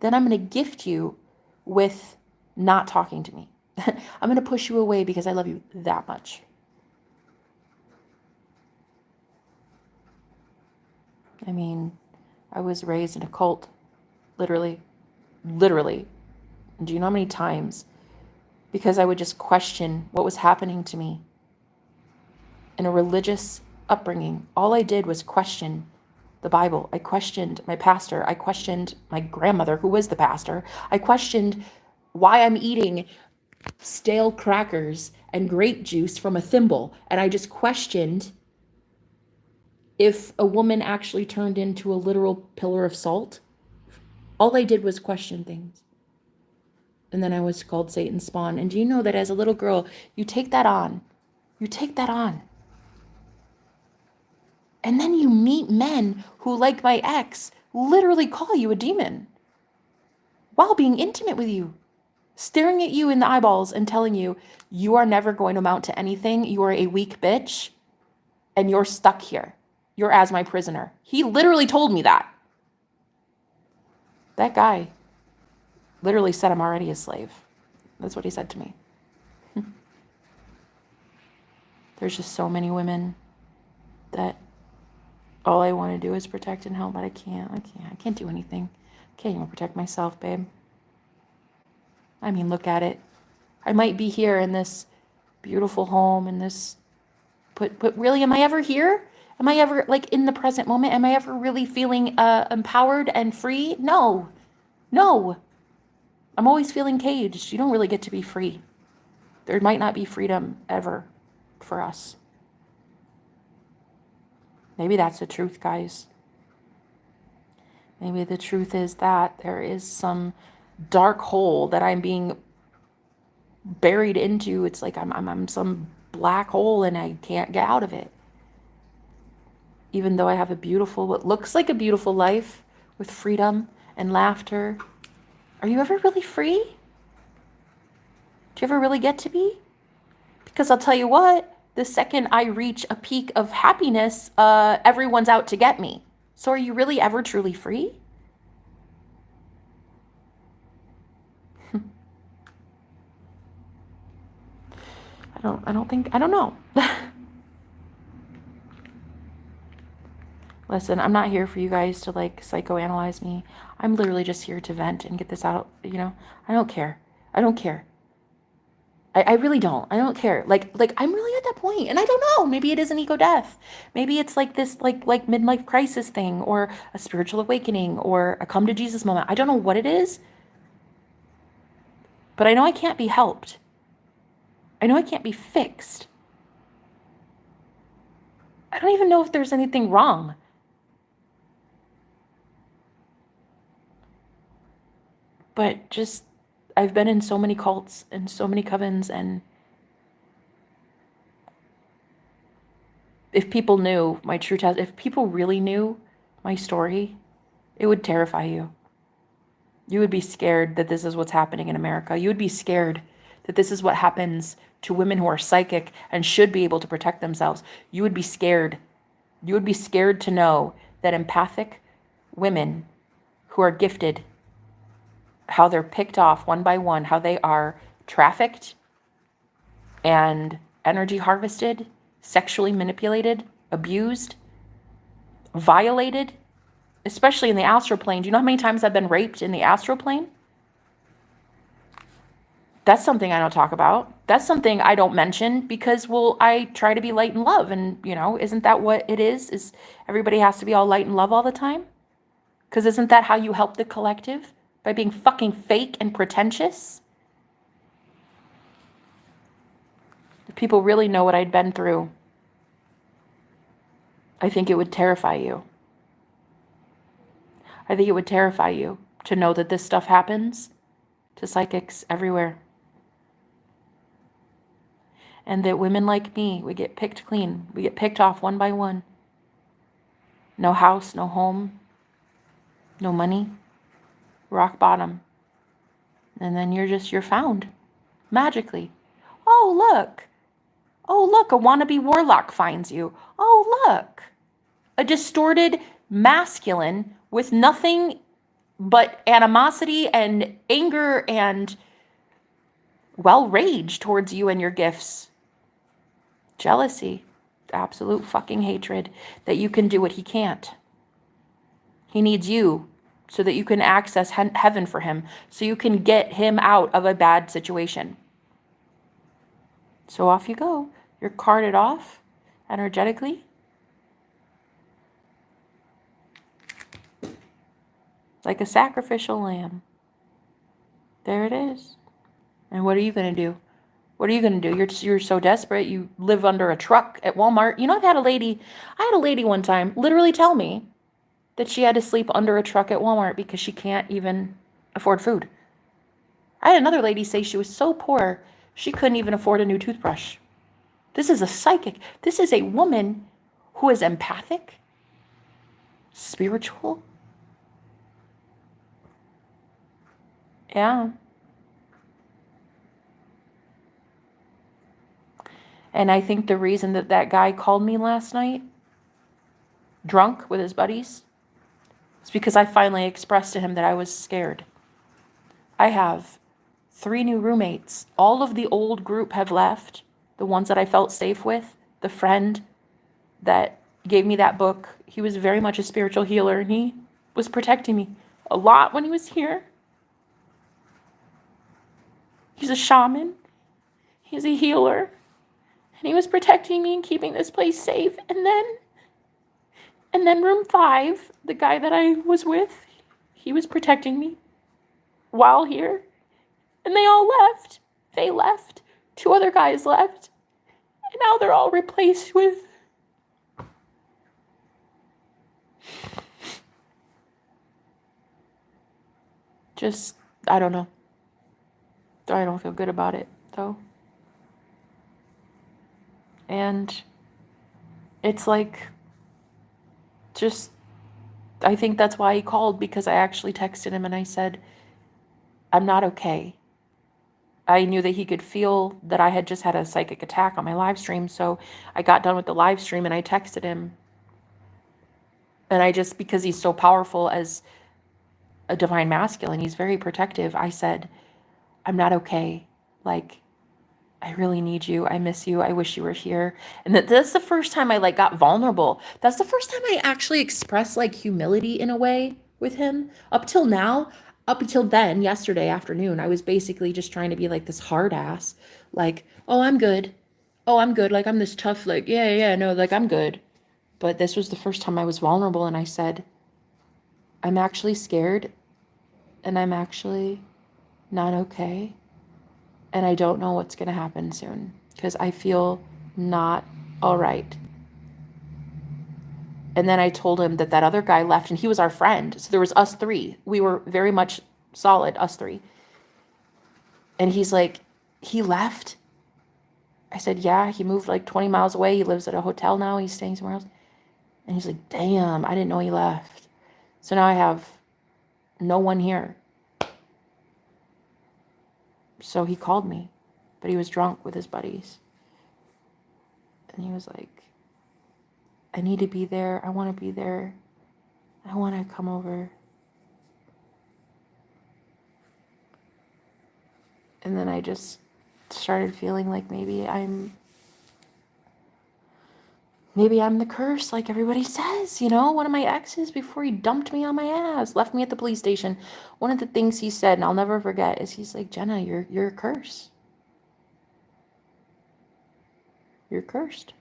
that I'm going to gift you with not talking to me. I'm going to push you away because I love you that much. I mean, I was raised in a cult, literally. Do you know how many times? Because I would just question what was happening to me in a religious upbringing. All I did was question the Bible. I questioned my pastor. I questioned my grandmother, who was the pastor. I questioned why I'm eating stale crackers and grape juice from a thimble. And I just questioned if a woman actually turned into a literal pillar of salt. All I did was question things. And then I was called Satan's spawn. And do you know that as a little girl, you take that on? You take that on. And then you meet men who, like my ex, literally call you a demon while being intimate with you, staring at you in the eyeballs and telling you, you are never going to amount to anything. You are a weak bitch and you're stuck here. You're as my prisoner. He literally told me that. That guy literally said I'm already a slave. That's what he said to me. There's just so many women that all I want to do is protect and help, but I can't do anything. I can't even protect myself, babe. I mean, look at it. I might be here in this beautiful home in this, but really, am I ever here? Am I ever, like, in the present moment? Am I ever really feeling empowered and free? No. I'm always feeling caged. You don't really get to be free. There might not be freedom ever for us. Maybe that's the truth, guys. Maybe the truth is that there is some dark hole that I'm being buried into. It's like I'm some black hole and I can't get out of it. Even though I have what looks like a beautiful life with freedom and laughter. Are you ever really free? Do you ever really get to be? Because I'll tell you what, the second I reach a peak of happiness, everyone's out to get me. So are you really ever truly free? I don't know. Listen, I'm not here for you guys to like psychoanalyze me. I'm literally just here to vent and get this out, you know? I don't care. I really don't. I don't care. Like I'm really at that point, and I don't know. Maybe it is an ego death. Maybe it's like this like midlife crisis thing, or a spiritual awakening, or a come to Jesus moment. I don't know what it is, but I know I can't be helped. I know I can't be fixed. I don't even know if there's anything wrong. But just, I've been in so many cults and so many covens, and if people knew my true test, if people really knew my story, it would terrify you. You would be scared that this is what's happening in America. You would be scared that this is what happens to women who are psychic and should be able to protect themselves. You would be scared. You would be scared to know that empathic women who are gifted, how they're picked off one by one, how they are trafficked and energy harvested, sexually manipulated, abused, violated, especially in the astral plane. Do you know how many times I've been raped in the astral plane? That's something I don't talk about. That's something I don't mention because, well, I try to be light and love. And, you know, isn't that what it is? Is everybody has to be all light and love all the time? Because isn't that how you help the collective? By being fucking fake and pretentious? If people really know what I'd been through, I think it would terrify you. I think it would terrify you to know that this stuff happens to psychics everywhere. And that women like me, we get picked clean. We get picked off one by one. No house, no home, no money, rock bottom. And then you're found magically. Oh, look. Oh, look, a wannabe warlock finds you. Oh, look. A distorted masculine with nothing but animosity and anger and, well, rage towards you and your gifts. Jealousy. Absolute fucking hatred that you can do what he can't. He needs you so that you can access heaven for him, so you can get him out of a bad situation. So off you go. You're carted off energetically. Like a sacrificial lamb. There it is. And what are you going to do? What are you going to do? You're so desperate. You live under a truck at Walmart. You know, I had a lady one time literally tell me that she had to sleep under a truck at Walmart because she can't even afford food. I had another lady say she was so poor, she couldn't even afford a new toothbrush. This is a psychic. This is a woman who is empathic, spiritual. Yeah. And I think the reason that guy called me last night, drunk with his buddies, is because I finally expressed to him that I was scared. I have 3 new roommates. All of the old group have left. The ones that I felt safe with. The friend that gave me that book. He was very much a spiritual healer, and he was protecting me a lot when he was here. He's a shaman. He's a healer. And he was protecting me and keeping this place safe. And then room 5, the guy that I was with, he was protecting me while here. And they all left. They left. 2 other guys left. And now they're all replaced with just, I don't know. I don't feel good about it, though. And it's like, just, I think that's why he called, because I actually texted him and I said, I'm not okay. I knew that he could feel that I had just had a psychic attack on my live stream, so I got done with the live stream and I texted him. And I just, because he's so powerful as a divine masculine, he's very protective, I said, I'm not okay. Like, I really need you. I miss you. I wish you were here. And that's the first time I got vulnerable. That's the first time I actually expressed humility in a way with him. Up till then, yesterday afternoon, I was basically just trying to be this hard ass. Oh, I'm good. Oh, I'm good. I'm this tough, yeah, no, I'm good. But this was the first time I was vulnerable, and I said, I'm actually scared, and I'm actually not okay. And I don't know what's going to happen soon because I feel not all right. And then I told him that other guy left, and he was our friend. So there was us 3. We were very much solid, us 3. And he's like, he left? I said, yeah, he moved 20 miles away. He lives at a hotel now. He's staying somewhere else. And he's like, damn, I didn't know he left. So now I have no one here. So he called me, but he was drunk with his buddies. And he was like, I need to be there. I want to be there. I want to come over. And then I just started feeling like maybe I'm the curse, like everybody says, One of my exes, before he dumped me on my ass, left me at the police station, one of the things he said, and I'll never forget, is he's like, Jenna, you're a curse. You're cursed.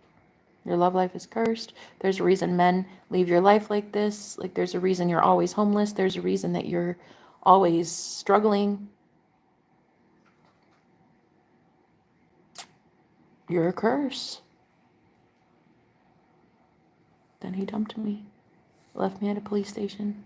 Your love life is cursed. There's a reason men leave your life like this. There's a reason you're always homeless. There's a reason that you're always struggling. You're a curse. Then he dumped me. Left me at a police station.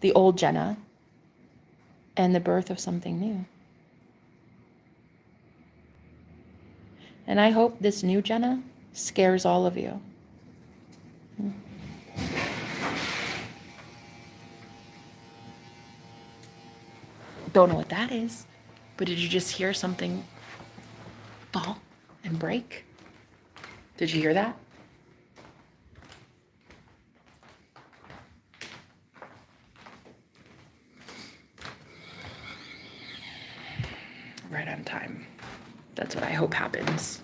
the old Jenna and the birth of something new. And I hope this new Jenna scares all of you. Don't know what that is, but did you just hear something fall and break? Did you hear that? Right on time. That's what I hope happens.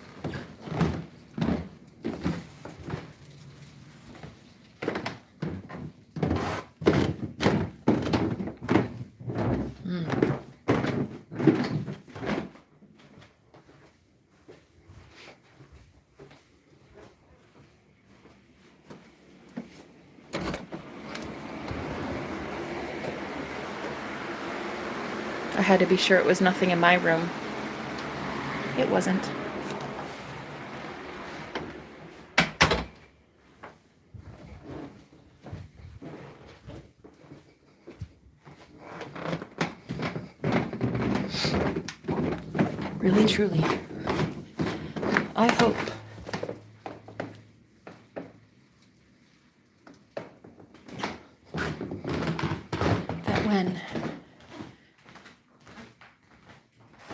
I had to be sure it was nothing in my room. It wasn't. Really, truly, I hope that when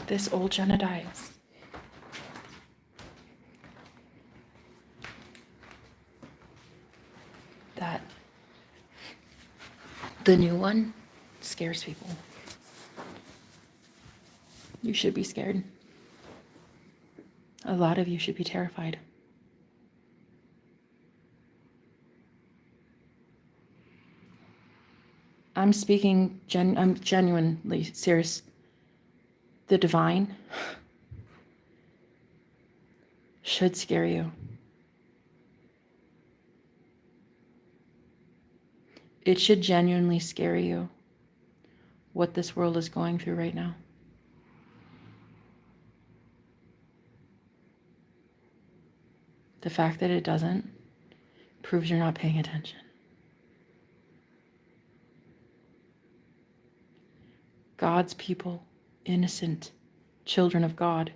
this old Jenna dies, that the new one scares people. You should be scared. A lot of you should be terrified. I'm speaking, I'm genuinely serious. The divine should scare you. It should genuinely scare you what this world is going through right now. The fact that it doesn't proves you're not paying attention. God's people, innocent children of God,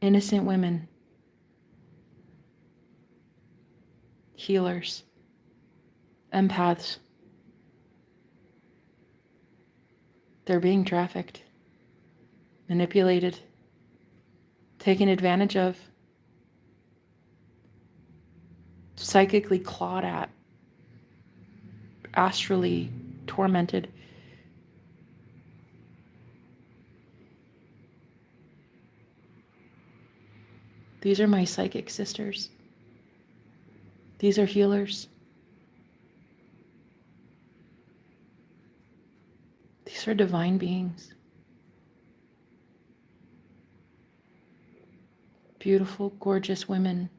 innocent women, healers, empaths, they're being trafficked, manipulated, taken advantage of, psychically clawed at, astrally tormented. These are my psychic sisters. These are healers. These are divine beings. Beautiful, gorgeous women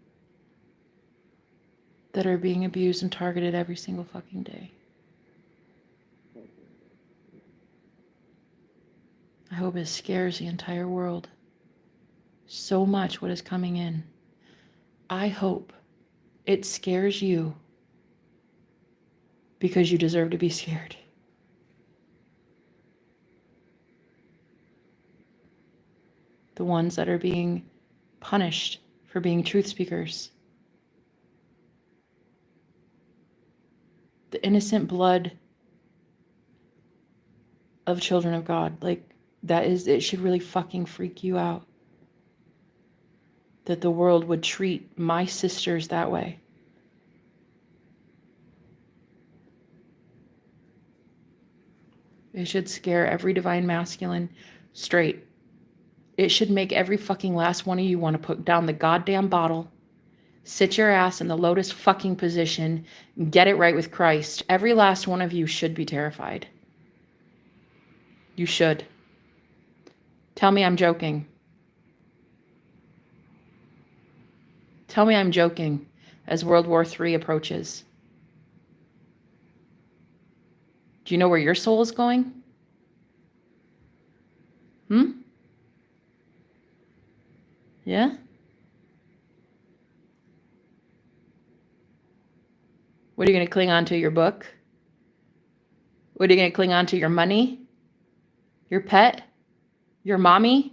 that are being abused and targeted every single fucking day. I hope it scares the entire world so much what is coming in. I hope it scares you because you deserve to be scared. The ones that are being punished for being truth speakers. The innocent blood of children of God. Like, that is, it should really fucking freak you out that the world would treat my sisters that way. It should scare every divine masculine straight. It should make every fucking last one of you want to put down the goddamn bottle, sit your ass in the lotus fucking position, and get it right with Christ. Every last one of you should be terrified. You should. Tell me I'm joking. Tell me I'm joking as World War III approaches. Do you know where your soul is going? Yeah? What are you going to cling on to, your book? What are you going to cling on to? Your money? Your pet? Your mommy?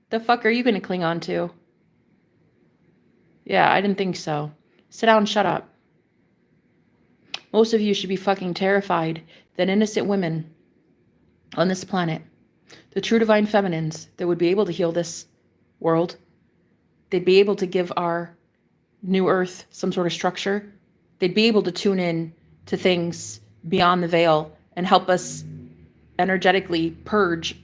The fuck are you going to cling on to? Yeah, I didn't think so. Sit down and shut up. Most of you should be fucking terrified that innocent women on this planet, the true divine feminines that would be able to heal this world, they'd be able to give our new earth some sort of structure. They'd be able to tune in to things beyond the veil and help us energetically purge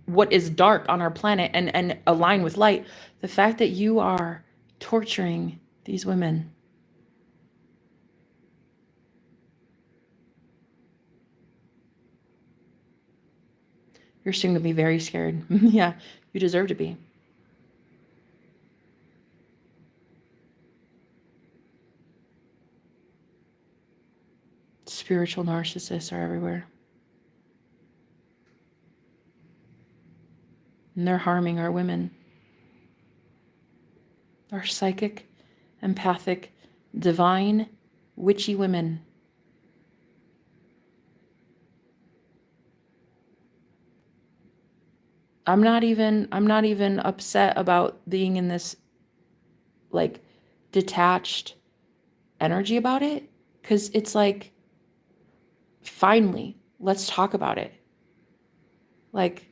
what is dark on our planet and align with light. The fact that you are torturing these women, you're soon going to be very scared. Yeah, you deserve to be. Spiritual narcissists are everywhere. And they're harming our women. Our psychic, empathic, divine, witchy women. I'm not even upset about being in this like detached energy about it, because it's like, finally, let's talk about it. Like,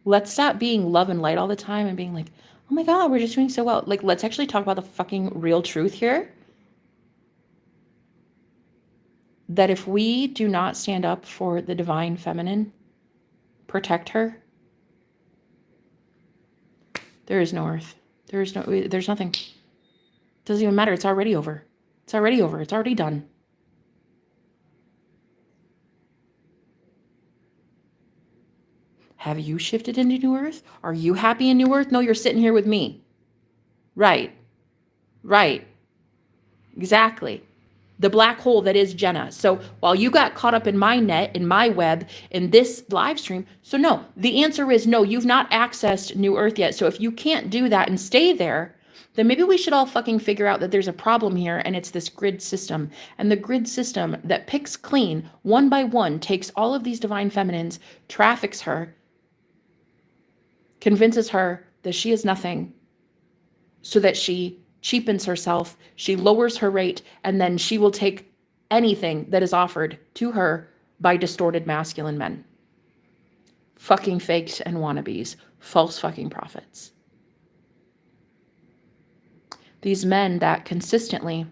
let's stop being love and light all the time and being like, oh my God, we're just doing so well. Like, let's actually talk about the fucking real truth here. That if we do not stand up for the divine feminine, protect her, there is no earth. There's nothing. It doesn't even matter. It's already over. It's already over. It's already done. Have you shifted into New Earth? Are you happy in New Earth? No, you're sitting here with me. Right. Exactly. The black hole that is Jenna. So while you got caught up in my net, in my web, in this live stream, so no, the answer is no, you've not accessed New Earth yet. So if you can't do that and stay there, then maybe we should all fucking figure out that there's a problem here, and it's this grid system. And the grid system that picks clean, one by one, takes all of these divine feminines, traffics her, convinces her that she is nothing, so that she cheapens herself, she lowers her rate, and then she will take anything that is offered to her by distorted masculine men. Fucking fakes and wannabes, false fucking prophets. These men that consistently,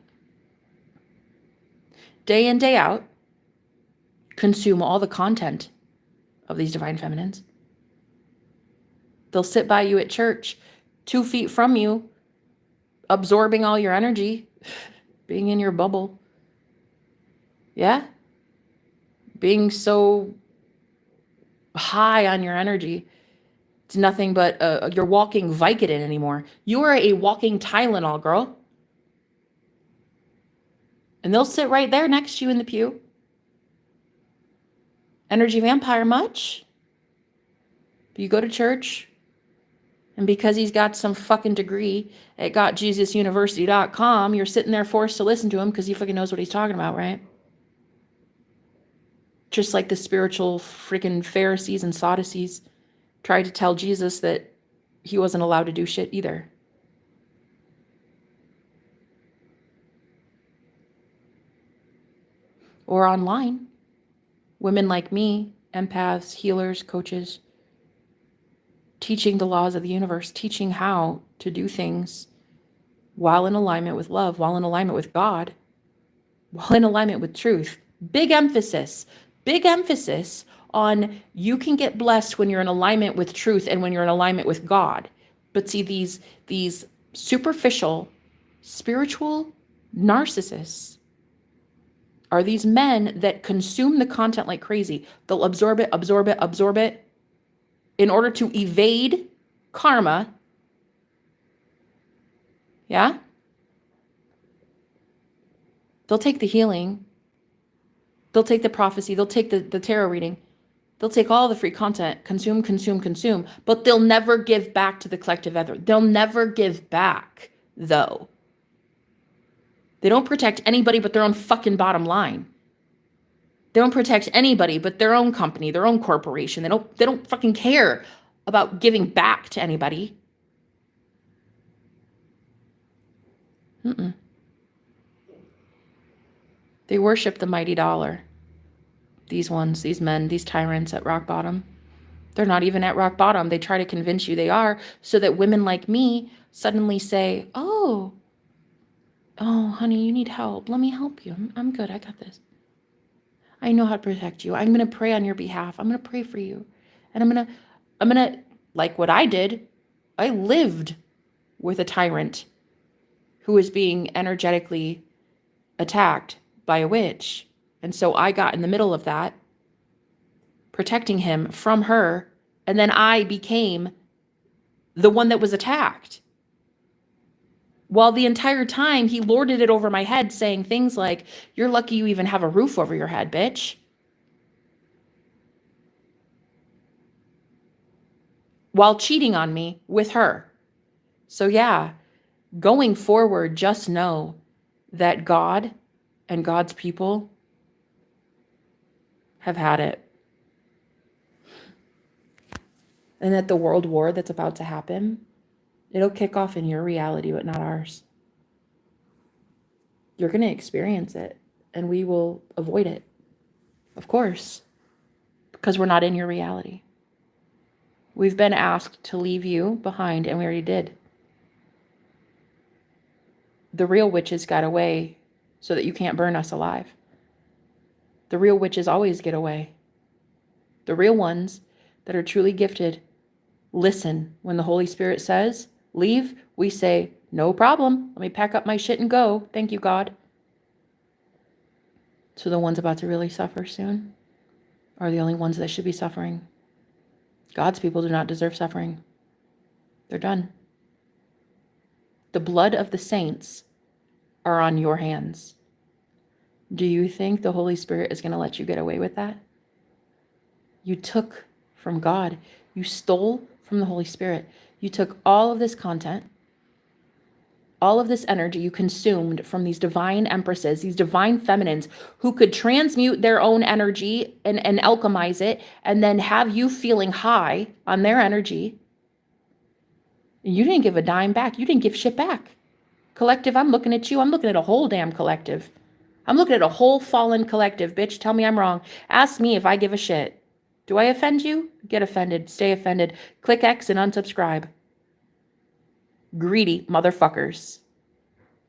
day in, day out, consume all the content of these divine feminines. They'll sit by you at church, 2 feet from you, absorbing all your energy, being in your bubble. Yeah? Being so high on your energy. It's nothing but you're walking Vicodin anymore. You are a walking Tylenol, girl. And they'll sit right there next to you in the pew. Energy vampire much? You go to church, and because he's got some fucking degree at gotjesusuniversity.com, you're sitting there forced to listen to him because he fucking knows what he's talking about, right? Just like the spiritual freaking Pharisees and Sadducees tried to tell Jesus that he wasn't allowed to do shit either. Or online, women like me, empaths, healers, coaches, teaching the laws of the universe, teaching how to do things while in alignment with love, while in alignment with God, while in alignment with truth. Big emphasis on you can get blessed when you're in alignment with truth and when you're in alignment with God. But see, these superficial, spiritual narcissists are these men that consume the content like crazy. They'll absorb it in order to evade karma. Yeah? They'll take the healing. They'll take the prophecy. They'll take the tarot reading. They'll take all the free content, consume, but they'll never give back to the collective ether. They'll never give back, though. They don't protect anybody but their own fucking bottom line. They don't protect anybody but their own company, their own corporation. They don't fucking care about giving back to anybody. Mm-mm. They worship the mighty dollar. These ones, these men, these tyrants at rock bottom. They're not even at rock bottom. They try to convince you they are so that women like me suddenly say, oh, honey, you need help. Let me help you. I'm good. I got this. I know how to protect you. I'm going to pray on your behalf. I'm going to pray for you. And I'm going to, like what I did, I lived with a tyrant who was being energetically attacked by a witch. And so I got in the middle of that, protecting him from her. And then I became the one that was attacked. While the entire time he lorded it over my head, saying things like, you're lucky you even have a roof over your head, bitch. While cheating on me with her. So yeah, going forward, just know that God and God's people have had it. And that the world war that's about to happen, it'll kick off in your reality, but not ours. You're going to experience it, and we will avoid it, of course, because we're not in your reality. We've been asked to leave you behind, and we already did. The real witches got away so that you can't burn us alive. The real witches always get away. The real ones that are truly gifted listen when the Holy Spirit says, leave, we say, no problem. Let me pack up my shit and go. Thank you, God. So the ones about to really suffer soon are the only ones that should be suffering. God's people do not deserve suffering. They're done. The blood of the saints are on your hands. Do you think the Holy Spirit is going to let you get away with that? You took from God. You stole from the Holy Spirit. You took all of this content, all of this energy you consumed from these divine empresses, these divine feminines who could transmute their own energy and alchemize it and then have you feeling high on their energy. You didn't give a dime back. You didn't give shit back. Collective, I'm looking at you. I'm looking at a whole damn collective. I'm looking at a whole fallen collective, bitch. Tell me I'm wrong. Ask me if I give a shit. Do I offend you? Get offended. Stay offended. Click X and unsubscribe. Greedy motherfuckers.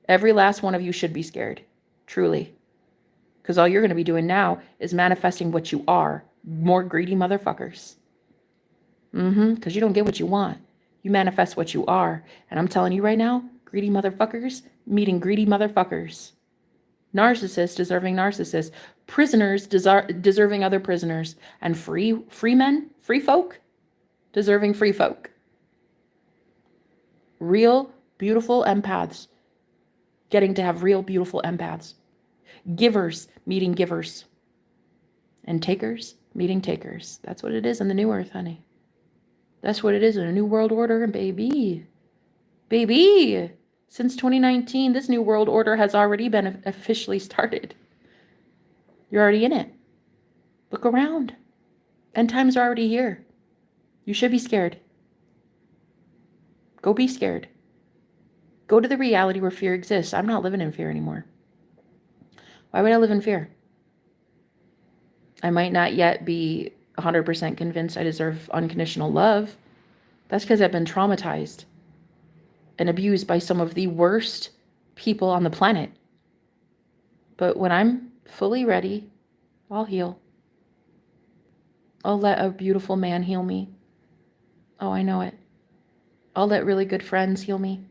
Every last one of you should be scared. Truly. Because all you're going to be doing now is manifesting what you are. More greedy motherfuckers. Because you don't get what you want. You manifest what you are. And I'm telling you right now, greedy motherfuckers meeting greedy motherfuckers. Narcissists deserving narcissists. Prisoners deserving other prisoners. And free men, free folk, deserving free folk. Real, beautiful empaths getting to have real, beautiful empaths. Givers meeting givers. And takers meeting takers. That's what it is in the new earth, honey. That's what it is in a new world order, baby. Baby! Since 2019, this new world order has already been officially started. You're already in it. Look around. End times are already here. You should be scared. Go be scared. Go to the reality where fear exists. I'm not living in fear anymore. Why would I live in fear? I might not yet be 100% convinced I deserve unconditional love. That's because I've been traumatized and abused by some of the worst people on the planet. But when I'm fully ready, I'll heal. I'll let a beautiful man heal me. Oh, I know it. I'll let really good friends heal me.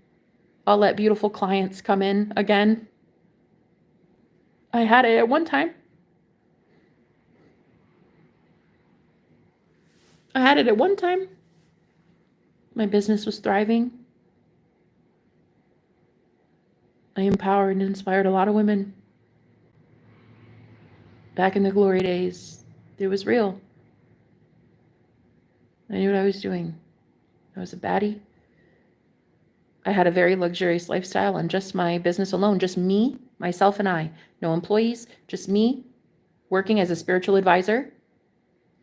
I'll let beautiful clients come in again. I had it at one time. My business was thriving. I empowered and inspired a lot of women. Back in the glory days, it was real. I knew what I was doing. I was a baddie. I had a very luxurious lifestyle on just my business alone. Just me, myself, and I. No employees, just me working as a spiritual advisor,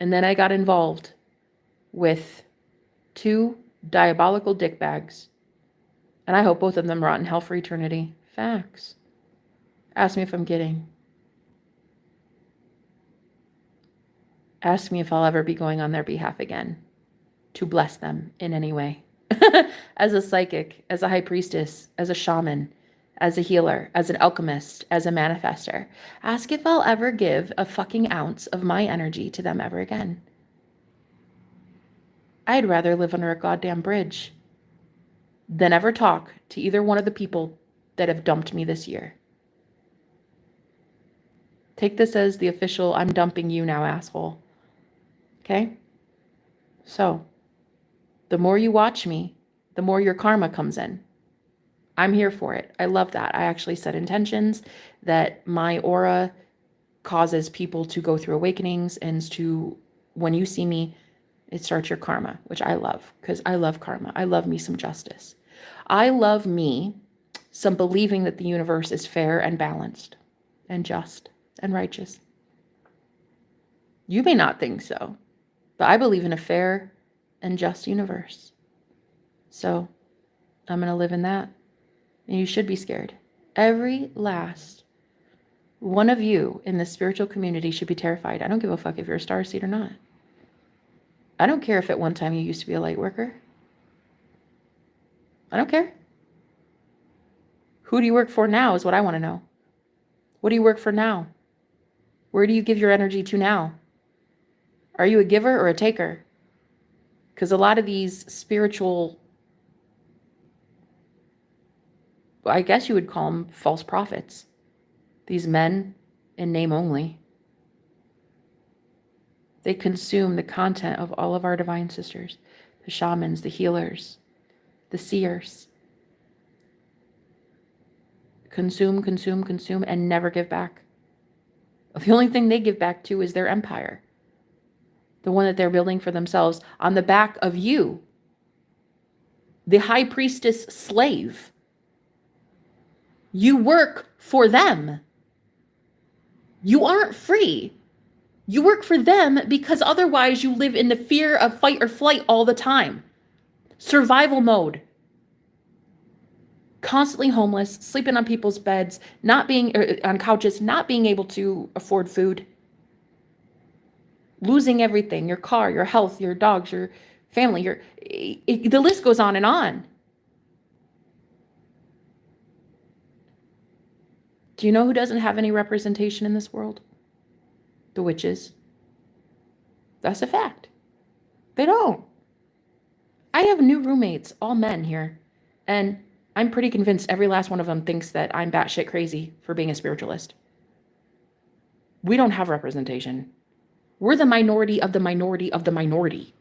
and then I got involved with 2 diabolical dickbags. And I hope both of them rot in hell for eternity. Facts. Ask me if I'm kidding. Ask me if I'll ever be going on their behalf again to bless them in any way. As a psychic, as a high priestess, as a shaman, as a healer, as an alchemist, as a manifester. Ask if I'll ever give a fucking ounce of my energy to them ever again. I'd rather live under a goddamn bridge than ever talk to either one of the people that have dumped me this year. Take this as the official, I'm dumping you now, asshole. Okay? So, the more you watch me, the more your karma comes in. I'm here for it. I love that. I actually set intentions that my aura causes people to go through awakenings, and to, when you see me, it starts your karma, which I love, because I love karma. I love me some justice. I love me some believing that the universe is fair and balanced and just and righteous. You may not think so, but I believe in a fair and just universe. So I'm going to live in that. And you should be scared. Every last one of you in the spiritual community should be terrified. I don't give a fuck if you're a starseed or not. I don't care if at one time you used to be a light worker. I don't care. Who do you work for now is what I want to know. What do you work for now? Where do you give your energy to now? Are you a giver or a taker? Because a lot of these spiritual, I guess you would call them false prophets, these men in name only, they consume the content of all of our divine sisters, the shamans, the healers, the seers. Consume, consume, consume, and never give back. The only thing they give back to is their empire, the one that they're building for themselves on the back of you, the high priestess slave. You work for them. You aren't free. You work for them because otherwise you live in the fear of fight or flight all the time. Survival mode. Constantly homeless, sleeping on people's beds, not being on couches, not being able to afford food. Losing everything, your car, your health, your dogs, your family, the list goes on and on. Do you know who doesn't have any representation in this world? The witches. That's a fact. They don't. I have new roommates, all men here, and I'm pretty convinced every last one of them thinks that I'm batshit crazy for being a spiritualist. We don't have representation. We're the minority of the minority of the minority.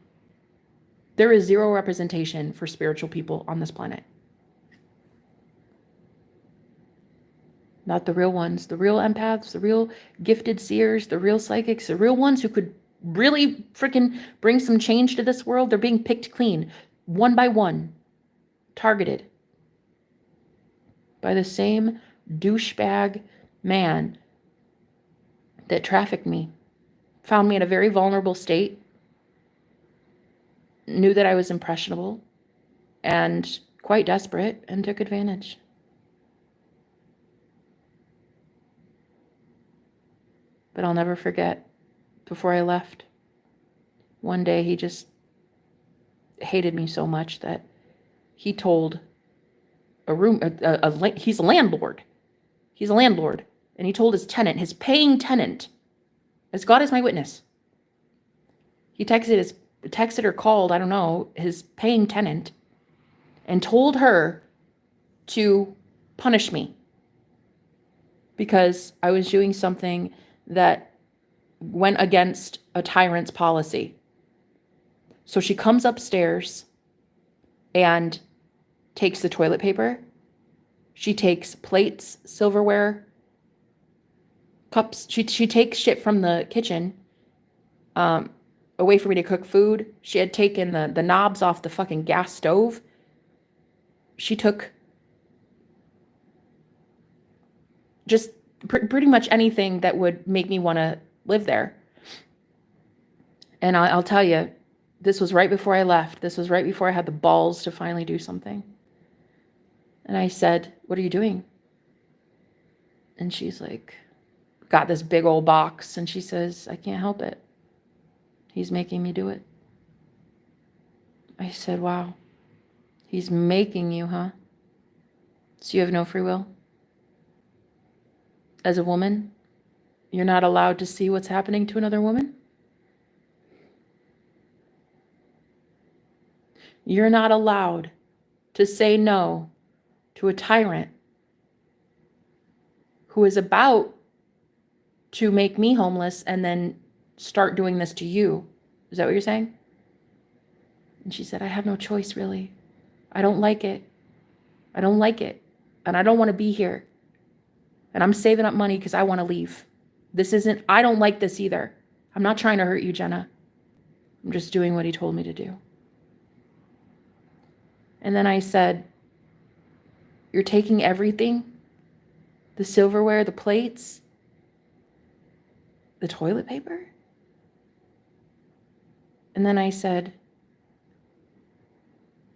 There is zero representation for spiritual people on this planet. Not the real ones, the real empaths, the real gifted seers, the real psychics, the real ones who could really freaking bring some change to this world. They're being picked clean, one by one, targeted by the same douchebag man that trafficked me, found me in a very vulnerable state, knew that I was impressionable and quite desperate, and took advantage. But I'll never forget, before I left, one day he just hated me so much that he told he's a landlord. He's a landlord. And he told his tenant, his paying tenant, as God is my witness. He texted or called, I don't know, his paying tenant and told her to punish me because I was doing something that went against a tyrant's policy. So she comes upstairs and takes the toilet paper. She takes plates, silverware, cups. She takes shit from the kitchen away for me to cook food. She had taken the knobs off the fucking gas stove. She took just pretty much anything that would make me want to live there. And I'll tell you, this was right before I left. This was right before I had the balls to finally do something. And I said, what are you doing? And she's like, got this big old box. And she says, I can't help it. He's making me do it. I said, wow. He's making you, huh? So you have no free will? As a woman, you're not allowed to see what's happening to another woman? You're not allowed to say no to a tyrant who is about to make me homeless and then start doing this to you. Is that what you're saying? And she said, I have no choice, really. I don't like it. I don't like it. And I don't want to be here. And I'm saving up money because I want to leave. I don't like this either. I'm not trying to hurt you, Jenna. I'm just doing what he told me to do. And then I said, you're taking everything, the silverware, the plates, the toilet paper? And then I said,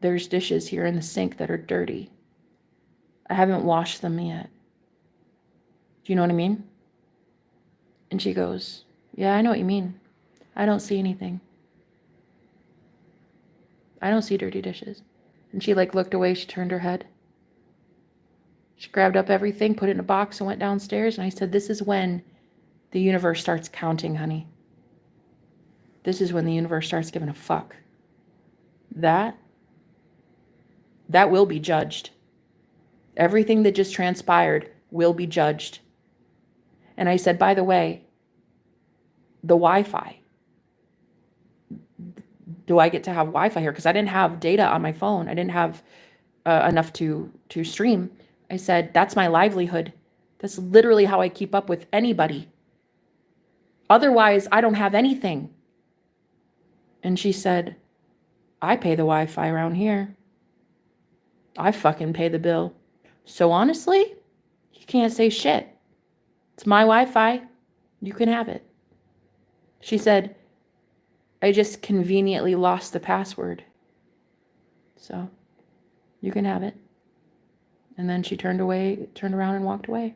there's dishes here in the sink that are dirty. I haven't washed them yet. Do you know what I mean? And she goes, yeah, I know what you mean. I don't see anything. I don't see dirty dishes. And she looked away. She turned her head. She grabbed up everything, put it in a box, and went downstairs. And I said, this is when the universe starts counting, honey. This is when the universe starts giving a fuck. That will be judged. Everything that just transpired will be judged. And I said, by the way, the Wi-Fi. Do I get to have Wi-Fi here? Because I didn't have data on my phone. I didn't have enough to stream. I said, that's my livelihood. That's literally how I keep up with anybody. Otherwise, I don't have anything. And she said, I pay the Wi-Fi around here. I fucking pay the bill. So honestly, you can't say shit. It's my Wi-Fi. You can have it. She said, I just conveniently lost the password. So you can have it. And then she turned around and walked away.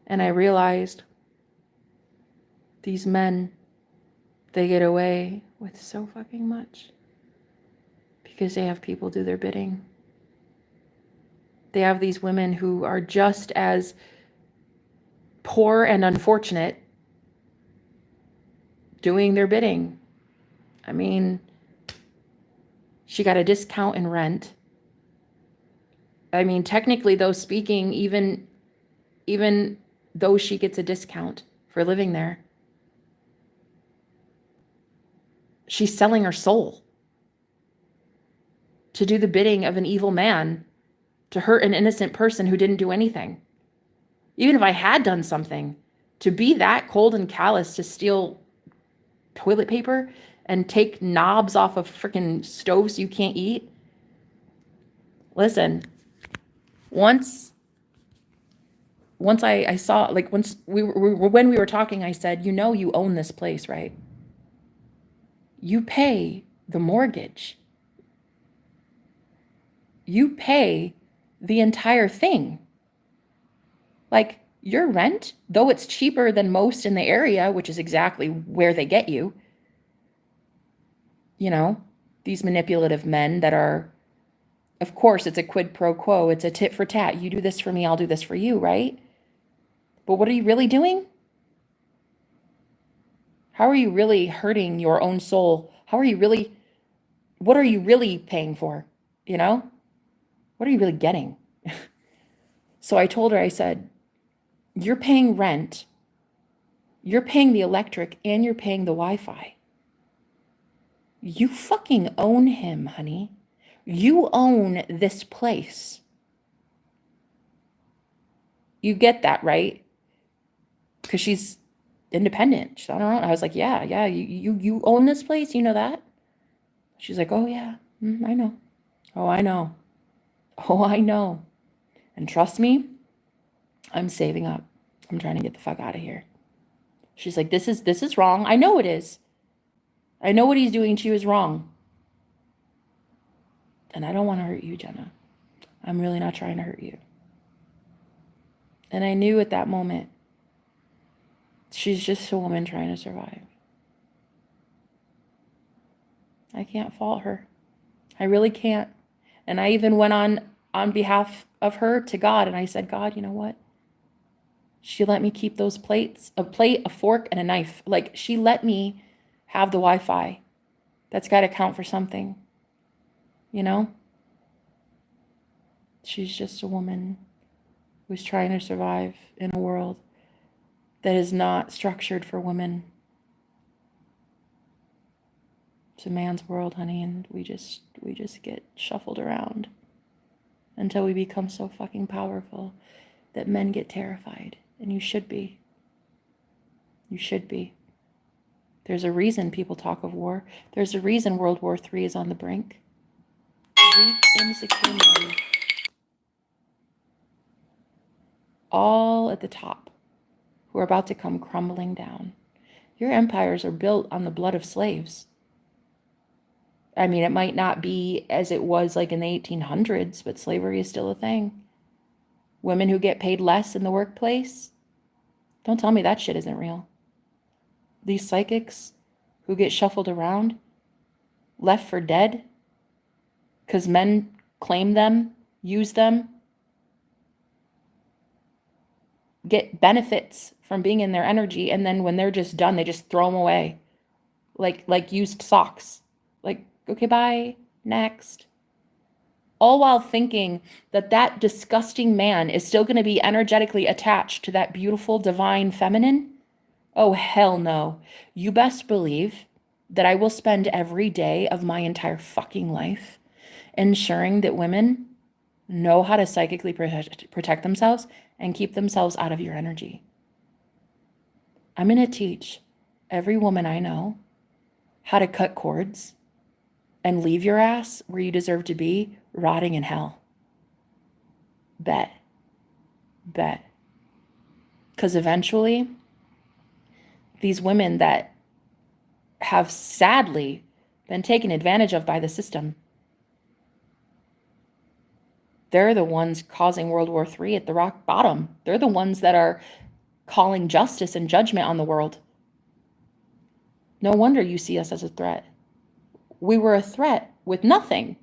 And I realized these men, they get away with so fucking much because they have people do their bidding. They have these women who are just as poor and unfortunate doing their bidding. I mean, she got a discount in rent. I mean, technically, though, speaking, even though she gets a discount for living there, she's selling her soul to do the bidding of an evil man, to hurt an innocent person who didn't do anything. Even if I had done something, to be that cold and callous to steal toilet paper and take knobs off of freaking stoves you can't eat. Listen, once I saw, once when we were talking, I said, you know, you own this place, right? You pay the mortgage. You pay the entire thing. Your rent, though it's cheaper than most in the area, which is exactly where they get you, these manipulative men that are, of course, it's a quid pro quo. It's a tit for tat. You do this for me, I'll do this for you, right? But what are you really doing? How are you really hurting your own soul? What are you really paying for? What are you really getting? So I told her, I said, you're paying rent, you're paying the electric, and you're paying the Wi-Fi. You fucking own him, honey. You own this place. You get that, right? Because she's independent. She's on her own. I was like, yeah, you own this place? You know that? She's like, oh, yeah, I know. Oh, I know. And trust me, I'm saving up. I'm trying to get the fuck out of here. She's like, this is wrong. I know it is. I know what he's doing to you is wrong. And I don't want to hurt you, Jenna. I'm really not trying to hurt you. And I knew at that moment, she's just a woman trying to survive. I can't fault her. I really can't. And I even went on behalf of her to God, and I said, God, you know what? She let me keep those plates, a plate, a fork, and a knife. Like, she let me have the Wi-Fi. That's got to count for something, you know? She's just a woman who's trying to survive in a world that is not structured for women. It's a man's world, honey, and we just get shuffled around until we become so fucking powerful that men get terrified. And you should be. You should be. There's a reason people talk of war. There's a reason World War III is on the brink. Weak, insecure men, all at the top, who are about to come crumbling down. Your empires are built on the blood of slaves. I mean, it might not be as it was like in the 1800s, but slavery is still a thing. Women who get paid less in the workplace, don't tell me that shit isn't real. These psychics who get shuffled around, left for dead, because men claim them, use them, get benefits from being in their energy, and then when they're just done, they just throw them away. Like used socks. Like, okay, bye, next. All while thinking that that disgusting man is still going to be energetically attached to that beautiful, divine feminine. Oh, hell no. You best believe that I will spend every day of my entire fucking life ensuring that women know how to psychically protect themselves and keep themselves out of your energy. I'm going to teach every woman I know how to cut cords and leave your ass where you deserve to be, rotting in hell. Bet. Because eventually, these women that have sadly been taken advantage of by the system, they're the ones causing World War III at the rock bottom. They're the ones that are calling justice and judgment on the world. No wonder you see us as a threat. We were a threat with nothing.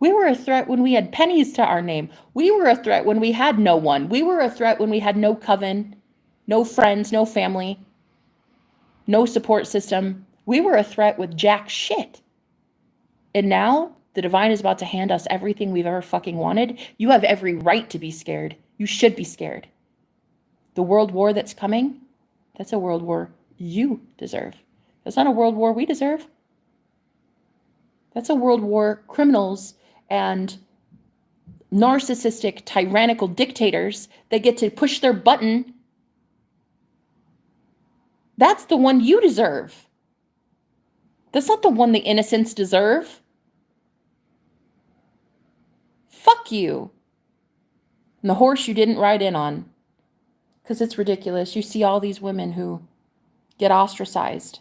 We were a threat when we had pennies to our name. We were a threat when we had no one. We were a threat when we had no coven, no friends, no family, no support system. We were a threat with jack shit. And now the divine is about to hand us everything we've ever fucking wanted. You have every right to be scared. You should be scared. The world war that's coming, that's a world war you deserve. That's not a world war we deserve. That's a world war criminals and narcissistic, tyrannical dictators that get to push their button. That's the one you deserve. That's not the one the innocents deserve. Fuck you. And the horse you didn't ride in on. Because it's ridiculous. You see all these women who get ostracized.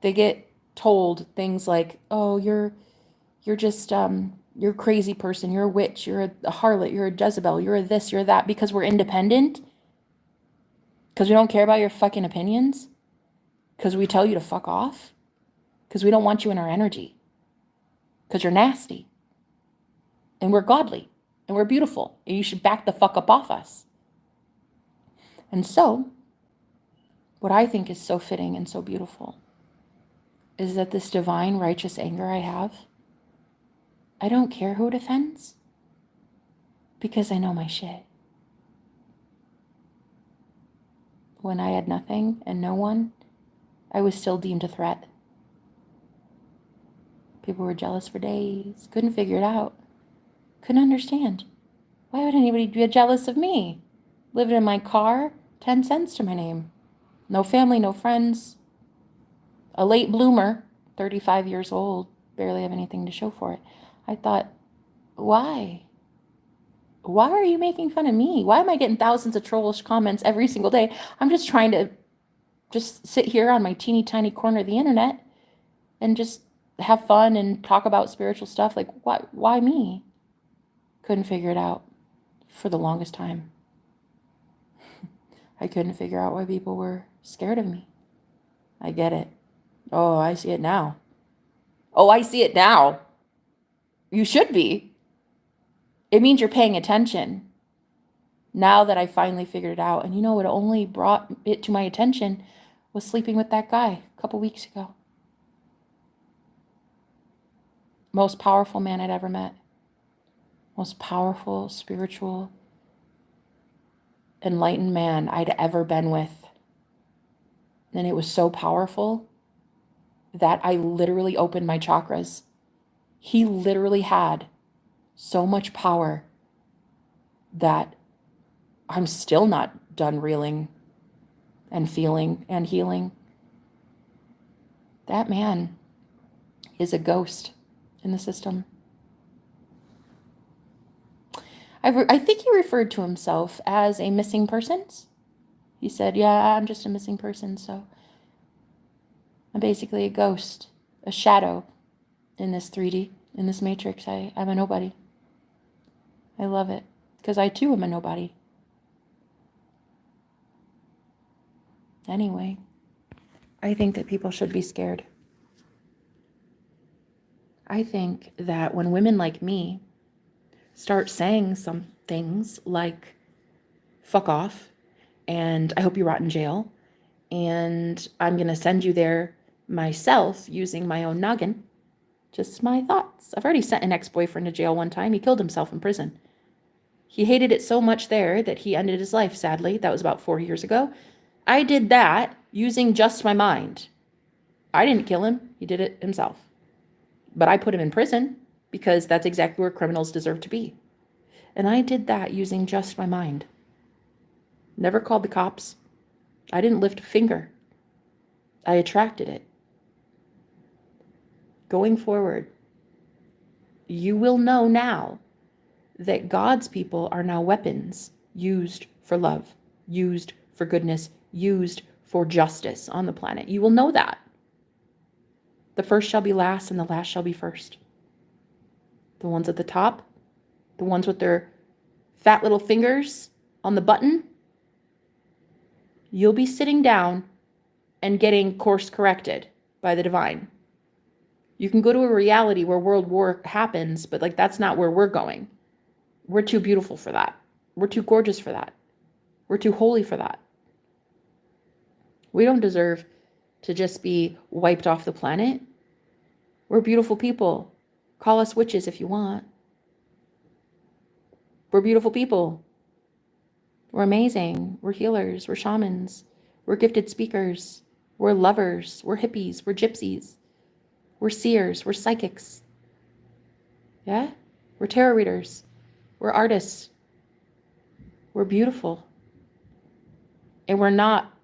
They get told things like, oh, you're just, you're a crazy person. You're a witch. You're a harlot. You're a Jezebel. You're a this, you're that. Because we're independent. Because we don't care about your fucking opinions. Because we tell you to fuck off. Because we don't want you in our energy. Because you're nasty. And we're godly. And we're beautiful. And you should back the fuck up off us. And so, what I think is so fitting and so beautiful is that this divine righteous anger I have, I don't care who it offends. Because I know my shit. When I had nothing and no one, I was still deemed a threat. People were jealous for days, couldn't figure it out, couldn't understand. Why would anybody be jealous of me? Living in my car, 10 cents to my name. No family, no friends. A late bloomer, 35 years old, barely have anything to show for it. I thought, why? Why are you making fun of me? Why am I getting thousands of trollish comments every single day? I'm just trying to just sit here on my teeny tiny corner of the internet and just have fun and talk about spiritual stuff. Like, why me? Couldn't figure it out for the longest time. I couldn't figure out why people were scared of me. I get it. Oh, I see it now. Oh, I see it now. You should be. It means you're paying attention. Now that I finally figured it out, and you know what only brought it to my attention was sleeping with that guy a couple weeks ago. Most powerful man I'd ever met. Most powerful, spiritual, enlightened man I'd ever been with. And it was so powerful that I literally opened my chakras. He literally had so much power that I'm still not done reeling and feeling and healing. That man is a ghost in the system. I think he referred to himself as a missing person. He said, yeah, I'm just a missing person, so I'm basically a ghost, a shadow in this 3D, in this matrix. I'm a nobody. I love it, because I too am a nobody. Anyway, I think that people should be scared. I think that when women like me start saying some things like, fuck off, and I hope you rot in jail, and I'm going to send you there myself using my own noggin, just my thoughts. I've already sent an ex-boyfriend to jail one time. He killed himself in prison. He hated it so much there that he ended his life, sadly. That was about 4 years ago. I did that using just my mind. I didn't kill him. He did it himself. But I put him in prison because that's exactly where criminals deserve to be. And I did that using just my mind. Never called the cops. I didn't lift a finger. I attracted it. Going forward, you will know now that God's people are now weapons used for love, used for goodness, used for justice on the planet. You will know that. The first shall be last and the last shall be first. The ones at the top, the ones with their fat little fingers on the button, you'll be sitting down and getting course corrected by the divine. You can go to a reality where world war happens, but like that's not where we're going. We're too beautiful for that. We're too gorgeous for that. We're too holy for that. We don't deserve to just be wiped off the planet. We're beautiful people. Call us witches if you want. We're beautiful people. We're amazing. We're healers. We're shamans. We're gifted speakers. We're lovers. We're hippies. We're gypsies. We're seers. We're psychics. Yeah? We're tarot readers. We're artists. We're beautiful. And we're not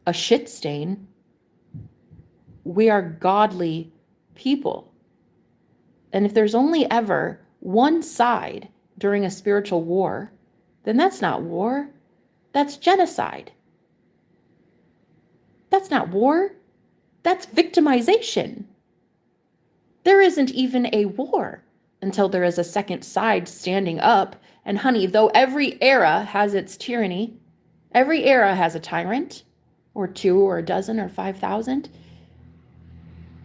a shit stain. We are godly people. And if there's only ever one side during a spiritual war, then that's not war. That's genocide. That's not war. That's victimization. There isn't even a war until there is a second side standing up. And honey, though every era has its tyranny, every era has a tyrant, or 2 or a dozen or 5,000.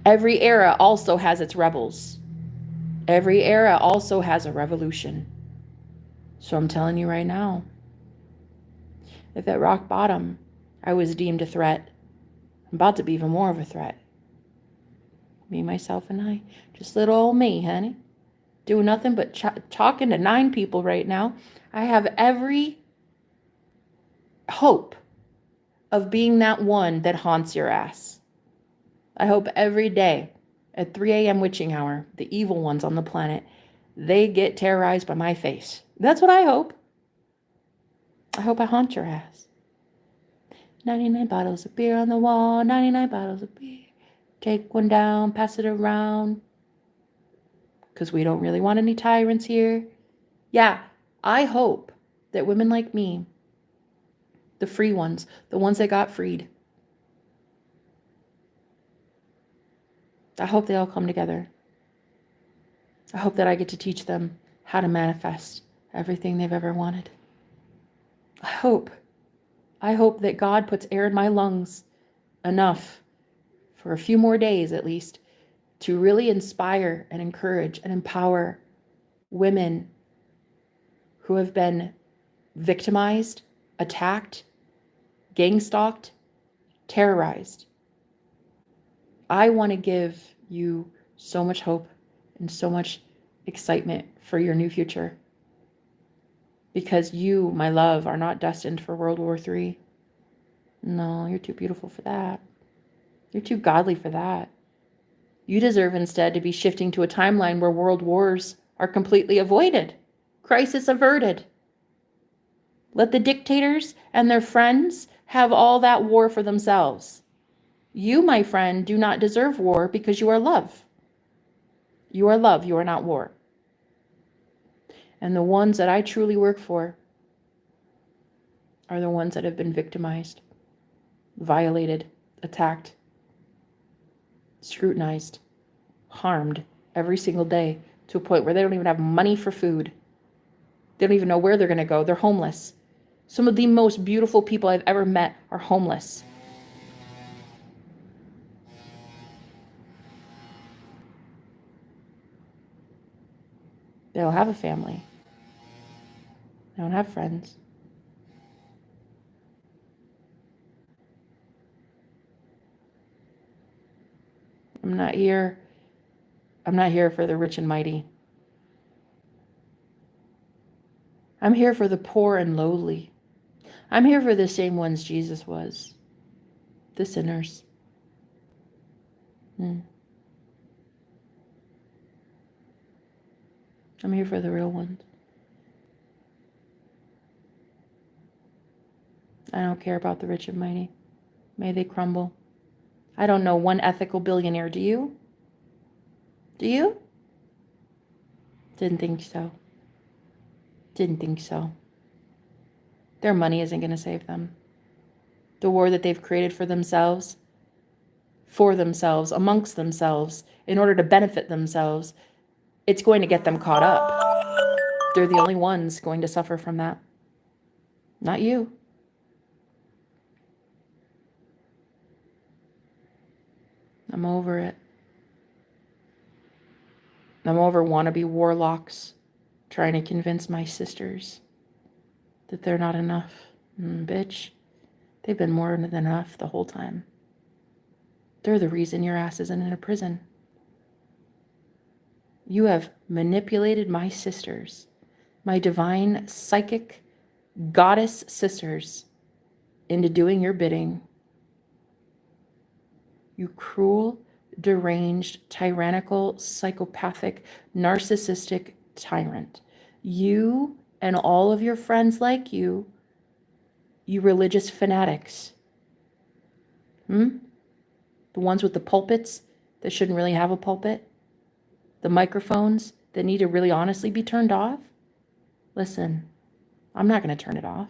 Every era also has its rebels. Every era also has a revolution. So I'm telling you right now, if at rock bottom I was deemed a threat, I'm about to be even more of a threat. Me, myself, and I. Just little old me, honey. Doing nothing but talking to 9 people right now. I have every hope of being that one that haunts your ass. I hope every day at 3 a.m. witching hour, the evil ones on the planet, they get terrorized by my face. That's what I hope. I hope I haunt your ass. 99 bottles of beer on the wall, 99 bottles of beer. Take one down, pass it around. Because we don't really want any tyrants here. Yeah, I hope that women like me, the free ones, the ones that got freed, I hope they all come together. I hope that I get to teach them how to manifest everything they've ever wanted. I hope that God puts air in my lungs enough for a few more days at least to really inspire and encourage and empower women who have been victimized, attacked, gang stalked, terrorized. I want to give you so much hope and so much excitement for your new future. Because you, my love, are not destined for World War III. No, you're too beautiful for that. You're too godly for that. You deserve instead to be shifting to a timeline where world wars are completely avoided, crisis averted. Let the dictators and their friends have all that war for themselves. You, my friend, do not deserve war because you are love. You are love, you are not war. And the ones that I truly work for are the ones that have been victimized, violated, attacked, scrutinized, harmed every single day to a point where they don't even have money for food. They don't even know where they're going to go. They're homeless. Some of the most beautiful people I've ever met are homeless. They don't have a family. They don't have friends. I'm not here for the rich and mighty. I'm here for the poor and lowly. I'm here for the same ones Jesus was. The sinners. I'm here for the real ones. I don't care about the rich and mighty. May they crumble. I don't know one ethical billionaire. Do you? Do you? Didn't think so. Didn't think so. Their money isn't going to save them. The war that they've created for themselves, amongst themselves, in order to benefit themselves, it's going to get them caught up. They're the only ones going to suffer from that. Not you. I'm over it. I'm over wannabe warlocks trying to convince my sisters that they're not enough. Bitch, they've been more than enough the whole time. They're the reason your ass isn't in a prison. You have manipulated my sisters, my divine psychic goddess sisters, into doing your bidding. You cruel, deranged, tyrannical, psychopathic, narcissistic tyrant. You and all of your friends like you religious fanatics. The ones with the pulpits that shouldn't really have a pulpit. The microphones that need to really honestly be turned off. Listen, I'm not going to turn it off.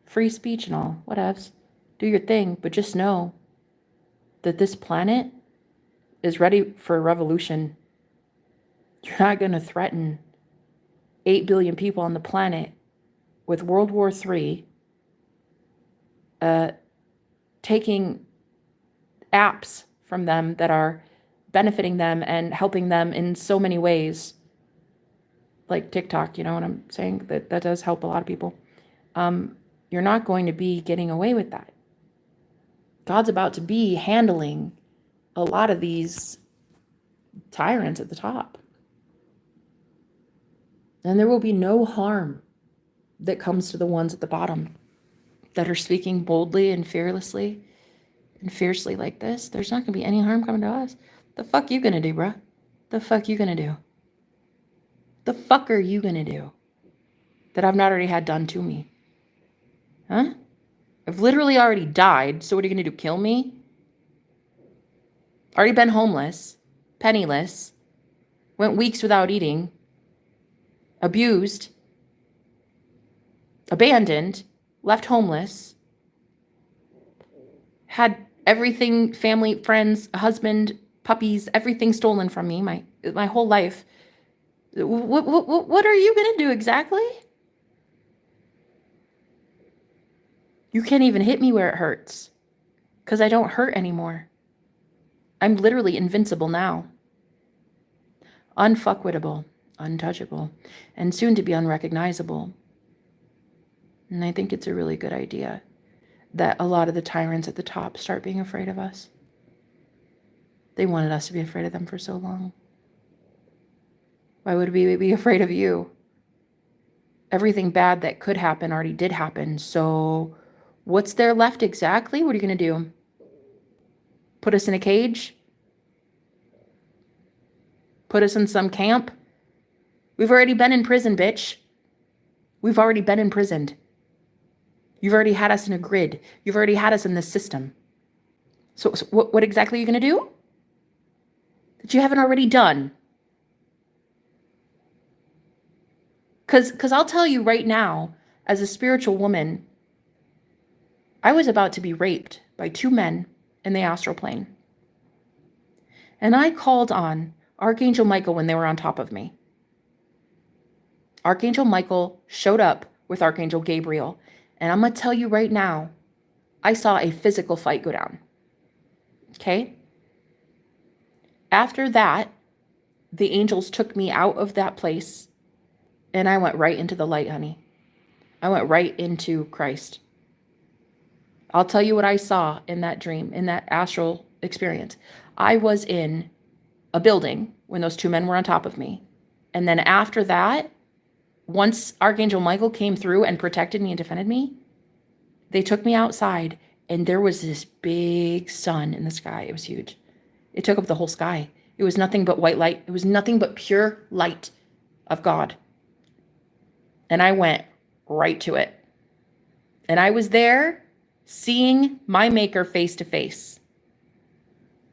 Free speech and all, whatevs. Do your thing, but just know that this planet is ready for a revolution. You're not going to threaten 8 billion people on the planet with World War III, taking apps from them that are benefiting them and helping them in so many ways, like TikTok, you know what I'm saying? That does help a lot of people. You're not going to be getting away with that. God's about to be handling a lot of these tyrants at the top. And there will be no harm that comes to the ones at the bottom that are speaking boldly and fearlessly and fiercely like this. There's not going to be any harm coming to us. The fuck you gonna do, bruh? The fuck you gonna do? The fuck are you gonna do that I've not already had done to me? Huh? I've literally already died, so what are you gonna do, kill me? Already been homeless, penniless, went weeks without eating, abused, abandoned, left homeless, had everything, family, friends, husband, puppies, everything stolen from me, my whole life. What are you going to do exactly? You can't even hit me where it hurts because I don't hurt anymore. I'm literally invincible now. Unfuckwittable, untouchable, and soon to be unrecognizable. And I think it's a really good idea that a lot of the tyrants at the top start being afraid of us. They wanted us to be afraid of them for so long. Why would we be afraid of you? Everything bad that could happen already did happen. So what's there left exactly? What are you going to do? Put us in a cage? Put us in some camp? We've already been in prison, bitch. We've already been imprisoned. You've already had us in a grid. You've already had us in this system. So what exactly are you going to do that you haven't already done? Because I'll tell you right now, as a spiritual woman, I was about to be raped by 2 men in the astral plane. And I called on Archangel Michael when they were on top of me. Archangel Michael showed up with Archangel Gabriel. And I'm going to tell you right now, I saw a physical fight go down. Okay? After that, the angels took me out of that place and I went right into the light, honey. I went right into Christ. I'll tell you what I saw in that dream, in that astral experience. I was in a building when those 2 men were on top of me. And then after that, once Archangel Michael came through and protected me and defended me, they took me outside and there was this big sun in the sky. It was huge. It took up the whole sky. It was nothing but white light. It was nothing but pure light of God. And I went right to it. And I was there seeing my maker face to face.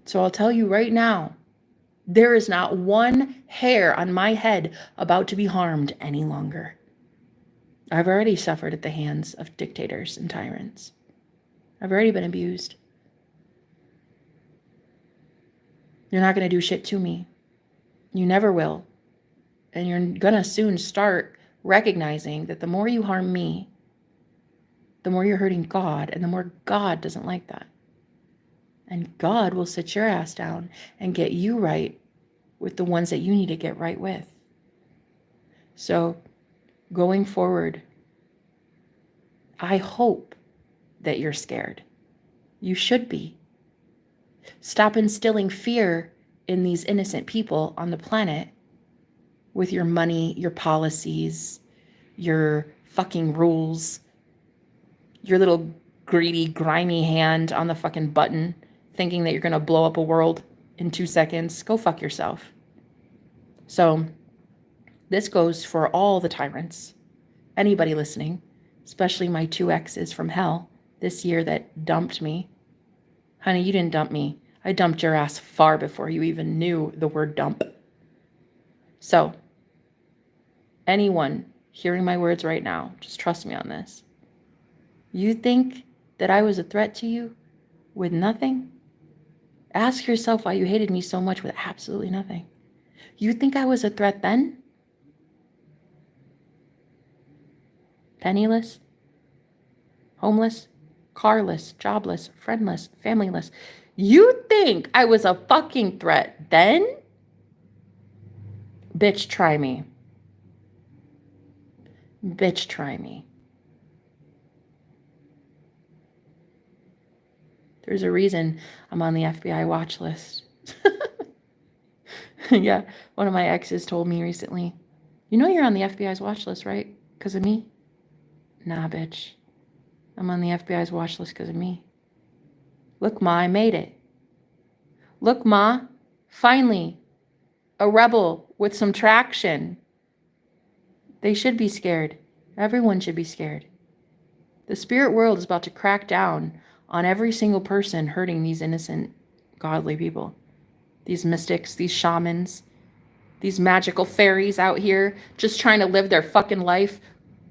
So I'll tell you right now, there is not one hair on my head about to be harmed any longer. I've already suffered at the hands of dictators and tyrants. I've already been abused. You're not going to do shit to me. You never will. And you're going to soon start recognizing that the more you harm me, the more you're hurting God, and the more God doesn't like that. And God will sit your ass down and get you right with the ones that you need to get right with. So, going forward, I hope that you're scared. You should be. Stop instilling fear in these innocent people on the planet with your money, your policies, your fucking rules, your little greedy, grimy hand on the fucking button, thinking that you're going to blow up a world in 2 seconds. Go fuck yourself. So this goes for all the tyrants, anybody listening, especially my 2 exes from hell this year that dumped me. Honey, you didn't dump me. I dumped your ass far before you even knew the word dump. So, anyone hearing my words right now, just trust me on this. You think that I was a threat to you with nothing? Ask yourself why you hated me so much with absolutely nothing. You think I was a threat then? Penniless? Homeless? Carless? Jobless? Friendless? Familyless? You think I was a fucking threat then? Bitch, try me. Bitch, try me. There's a reason I'm on the FBI watch list. Yeah, one of my exes told me recently, you know you're on the FBI's watch list, right? Because of me? Nah, bitch. I'm on the FBI's watch list because of me. Look, Ma, I made it. Look, Ma, finally, a rebel with some traction. They should be scared. Everyone should be scared. The spirit world is about to crack down on every single person hurting these innocent, godly people. These mystics, these shamans, These magical fairies out here just trying to live their fucking life,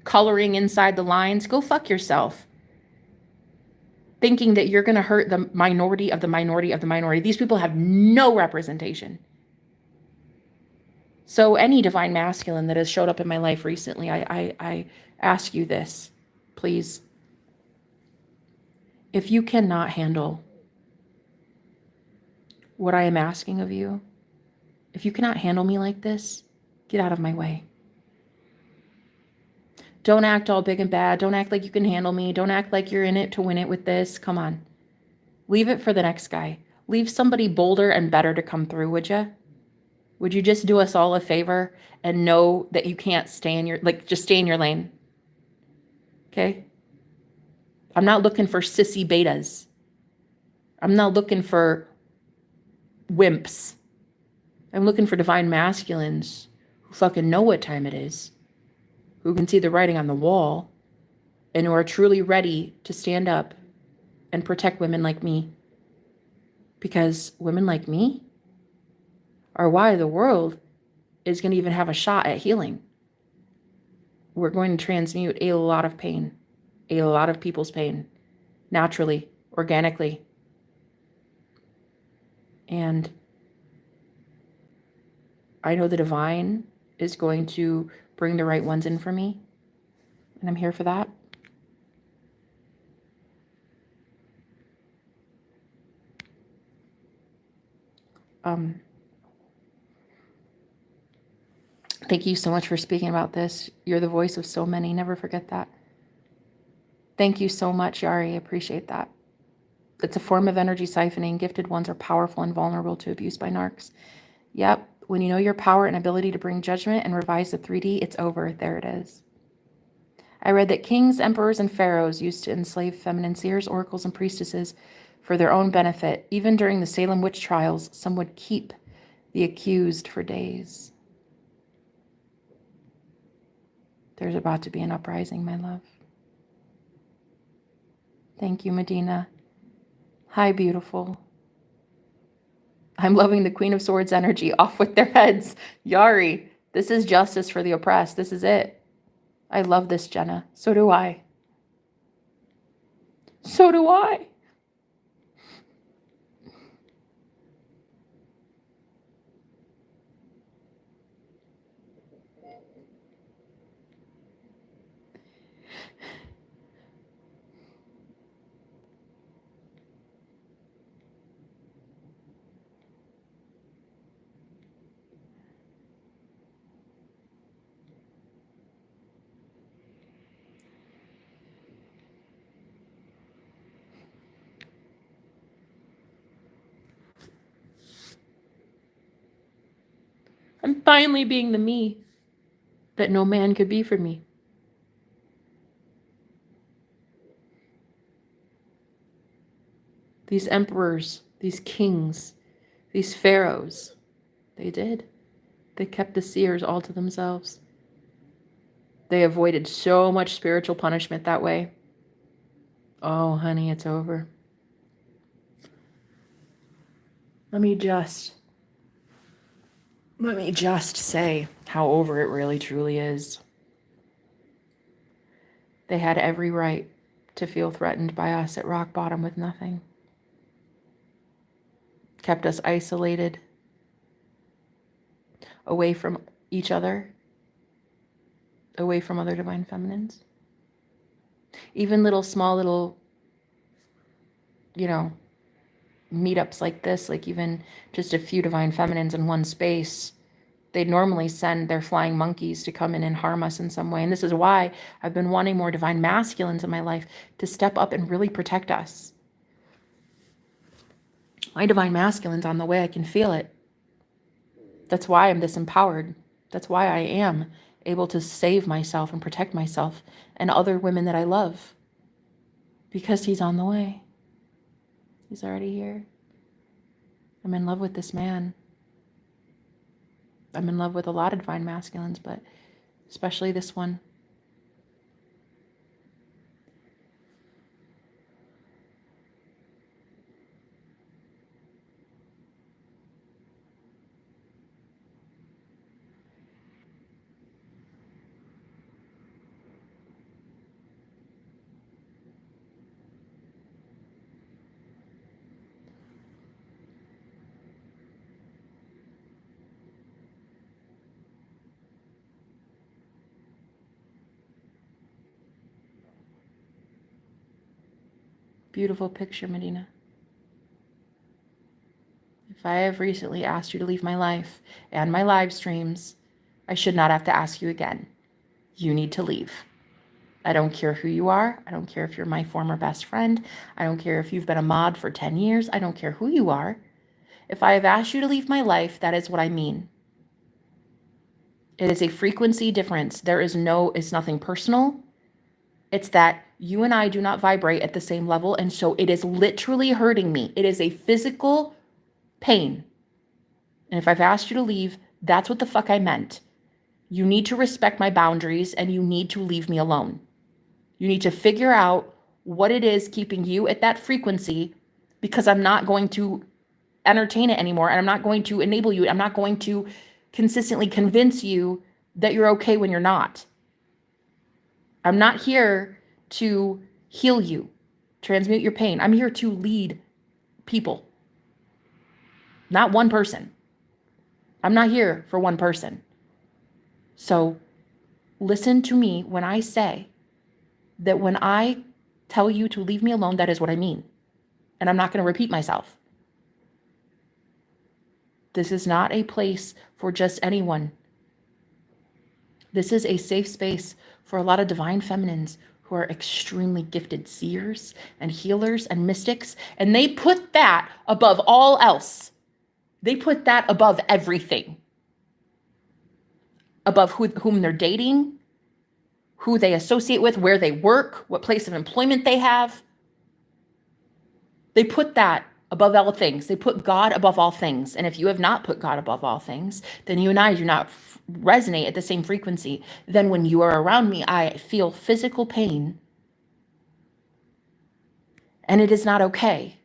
coloring inside the lines. Go fuck yourself. Thinking that you're going to hurt the minority of the minority of the minority. These people have no representation. So any divine masculine that has showed up in my life recently, I ask you this, please. If you cannot handle what I am asking of you, if you cannot handle me like this, get out of my way. Don't act all big and bad. Don't act like you can handle me. Don't act like you're in it to win it with this. Come on. Leave it for the next guy. Leave somebody bolder and better to come through, would you? Would you just do us all a favor and know that you can't stay in your, just stay in your lane? Okay? I'm not looking for sissy betas. I'm not looking for wimps. I'm looking for divine masculines who fucking know what time it is, who can see the writing on the wall, and who are truly ready to stand up and protect women like me. Because women like me are why the world is going to even have a shot at healing. We're going to transmute a lot of pain, a lot of people's pain, naturally, organically. And I know the divine is going to bring the right ones in for me, and I'm here for that. Thank you so much for speaking about this. You're the voice of so many. Never forget that. Thank you so much, Yari. I appreciate that. It's a form of energy siphoning. Gifted ones are powerful and vulnerable to abuse by narcs. Yep. When you know your power and ability to bring judgment and revise the 3D, it's over. There it is. I read that kings, emperors, and pharaohs used to enslave feminine seers, oracles, and priestesses for their own benefit. Even during the Salem witch trials, some would keep the accused for days. There's about to be an uprising, my love. Thank you, Medina. Hi, beautiful. I'm loving the Queen of Swords energy. Off with their heads. Yari, this is justice for the oppressed. This is it. I love this, Jenna. So do I. So do I. I'm finally being the me that no man could be for me. These emperors, these kings, these pharaohs, they did. They kept the seers all to themselves. They avoided so much spiritual punishment that way. Oh, honey, it's over. Let me just say how over it really truly is. They had every right to feel threatened by us at rock bottom with nothing. Kept us isolated, away from each other, away from other divine feminines. Even small, meetups like this, like even just a few divine feminines in one space, they'd normally send their flying monkeys to come in and harm us in some way. And this is why I've been wanting more divine masculines in my life to step up and really protect us. My divine masculine's on the way. I can feel it. That's why I'm this empowered. That's why I am able to save myself and protect myself and other women that I love. Because he's on the way. He's already here. I'm in love with this man. I'm in love with a lot of divine masculines, but especially this one. Beautiful picture, Medina. If I have recently asked you to leave my life and my live streams, I should not have to ask you again. You need to leave. I don't care who you are. I don't care if you're my former best friend. I don't care if you've been a mod for 10 years. I don't care who you are. If I have asked you to leave my life, that is what I mean. It is a frequency difference. It's nothing personal. It's that you and I do not vibrate at the same level. And so it is literally hurting me. It is a physical pain. And if I've asked you to leave, that's what the fuck I meant. You need to respect my boundaries and you need to leave me alone. You need to figure out what it is keeping you at that frequency, because I'm not going to entertain it anymore and I'm not going to enable you. I'm not going to consistently convince you that you're okay when you're not. I'm not here to heal you, transmute your pain. I'm here to lead people, not one person. I'm not here for one person. So listen to me when I say that when I tell you to leave me alone, that is what I mean. And I'm not going to repeat myself. This is not a place for just anyone. This is a safe space for a lot of divine feminines who are extremely gifted seers and healers and mystics. And they put that above all else. They put that above everything. Above whom they're dating, who they associate with, where they work, what place of employment they have. They put that above all things. They put God above all things. And if you have not put God above all things, then you and I do not resonate at the same frequency. Then when you are around me, I feel physical pain. And it is not okay.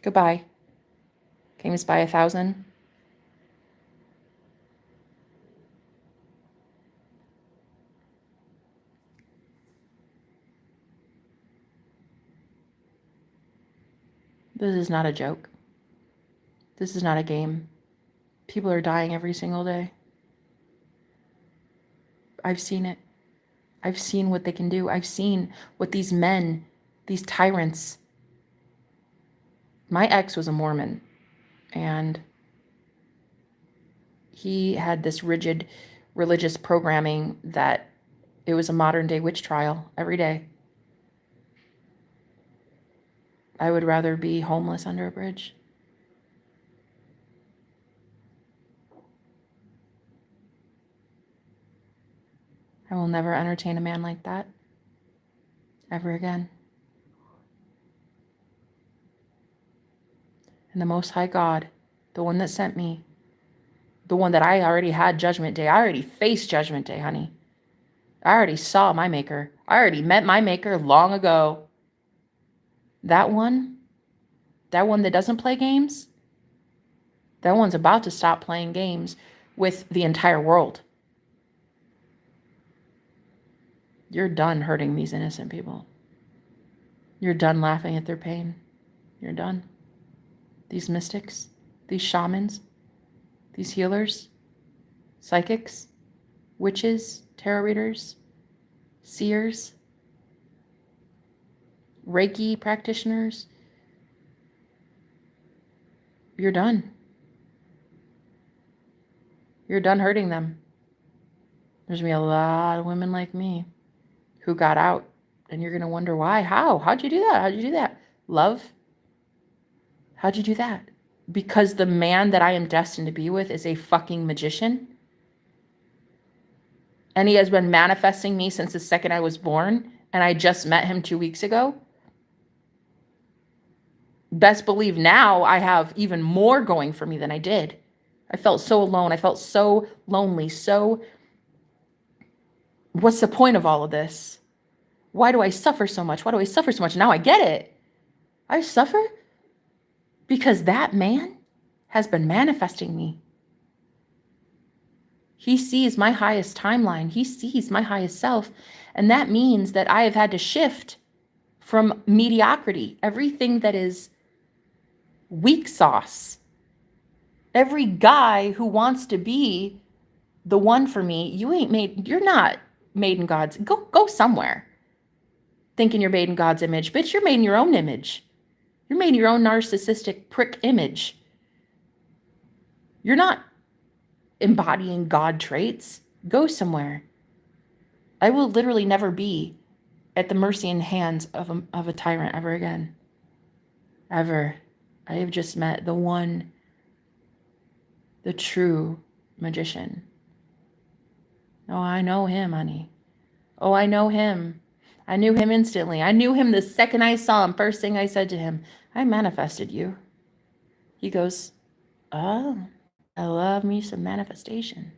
Goodbye. Came as by 1,000. This is not a joke. This is not a game. People are dying every single day. I've seen it. I've seen what they can do. I've seen what these men, these tyrants. My ex was a Mormon, and he had this rigid religious programming that it was a modern day witch trial every day. I would rather be homeless under a bridge. I will never entertain a man like that ever again. And the Most High God, the one that sent me, the one that I already had Judgment Day. I already faced Judgment Day, honey. I already saw my maker. I already met my maker long ago. That one that doesn't play games, that one's about to stop playing games with the entire world. You're done hurting these innocent people. You're done laughing at their pain. You're done. These mystics, these shamans, these healers, psychics, witches, tarot readers, seers, Reiki practitioners, you're done. You're done hurting them. There's going to be a lot of women like me who got out, and you're going to wonder why. How'd you do that? How'd you do that? Love? How'd you do that? Because the man that I am destined to be with is a fucking magician. And he has been manifesting me since the second I was born, and I just met him 2 weeks ago. Best believe now I have even more going for me than I did. I felt so alone. I felt so lonely. So what's the point of all of this? Why do I suffer so much? Why do I suffer so much? Now I get it. I suffer because that man has been manifesting me. He sees my highest timeline. He sees my highest self. And that means that I have had to shift from mediocrity, everything that is weak sauce. Every guy who wants to be the one for me, you're not made in God's, go somewhere thinking you're made in God's image. Bitch, you're made in your own image. You're made in your own narcissistic prick image. You're not embodying God traits. Go somewhere. I will literally never be at the mercy and hands of a tyrant ever again. Ever. I have just met the one, the true magician. Oh, I know him, honey. Oh, I know him. I knew him instantly. I knew him the second I saw him. First thing I said to him, I manifested you. He goes, oh, I love me some manifestation.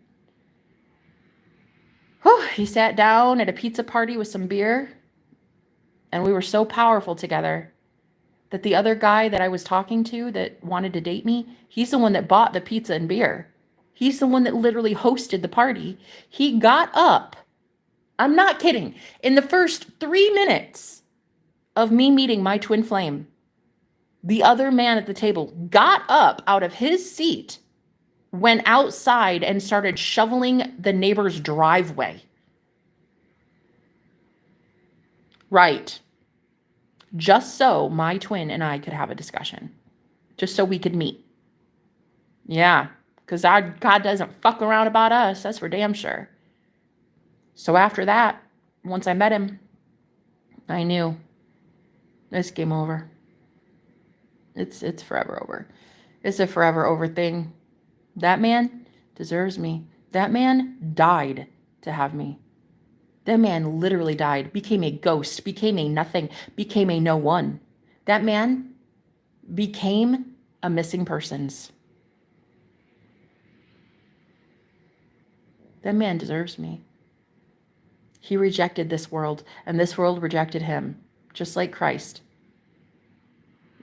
Whew, he sat down at a pizza party with some beer, and we were so powerful together that the other guy that I was talking to that wanted to date me, he's the one that bought the pizza and beer. He's the one that literally hosted the party. He got up. I'm not kidding. In the first 3 minutes of me meeting my twin flame, the other man at the table got up out of his seat, went outside, and started shoveling the neighbor's driveway. Right. Just so my twin and I could have a discussion. Just so we could meet. Yeah, because God doesn't fuck around about us. That's for damn sure. So after that, once I met him, I knew it's game over. It's forever over. It's a forever over thing. That man deserves me. That man died to have me. That man literally died, became a ghost, became a nothing, became a no one. That man became a missing persons. That man deserves me. He rejected this world, and this world rejected him, just like Christ.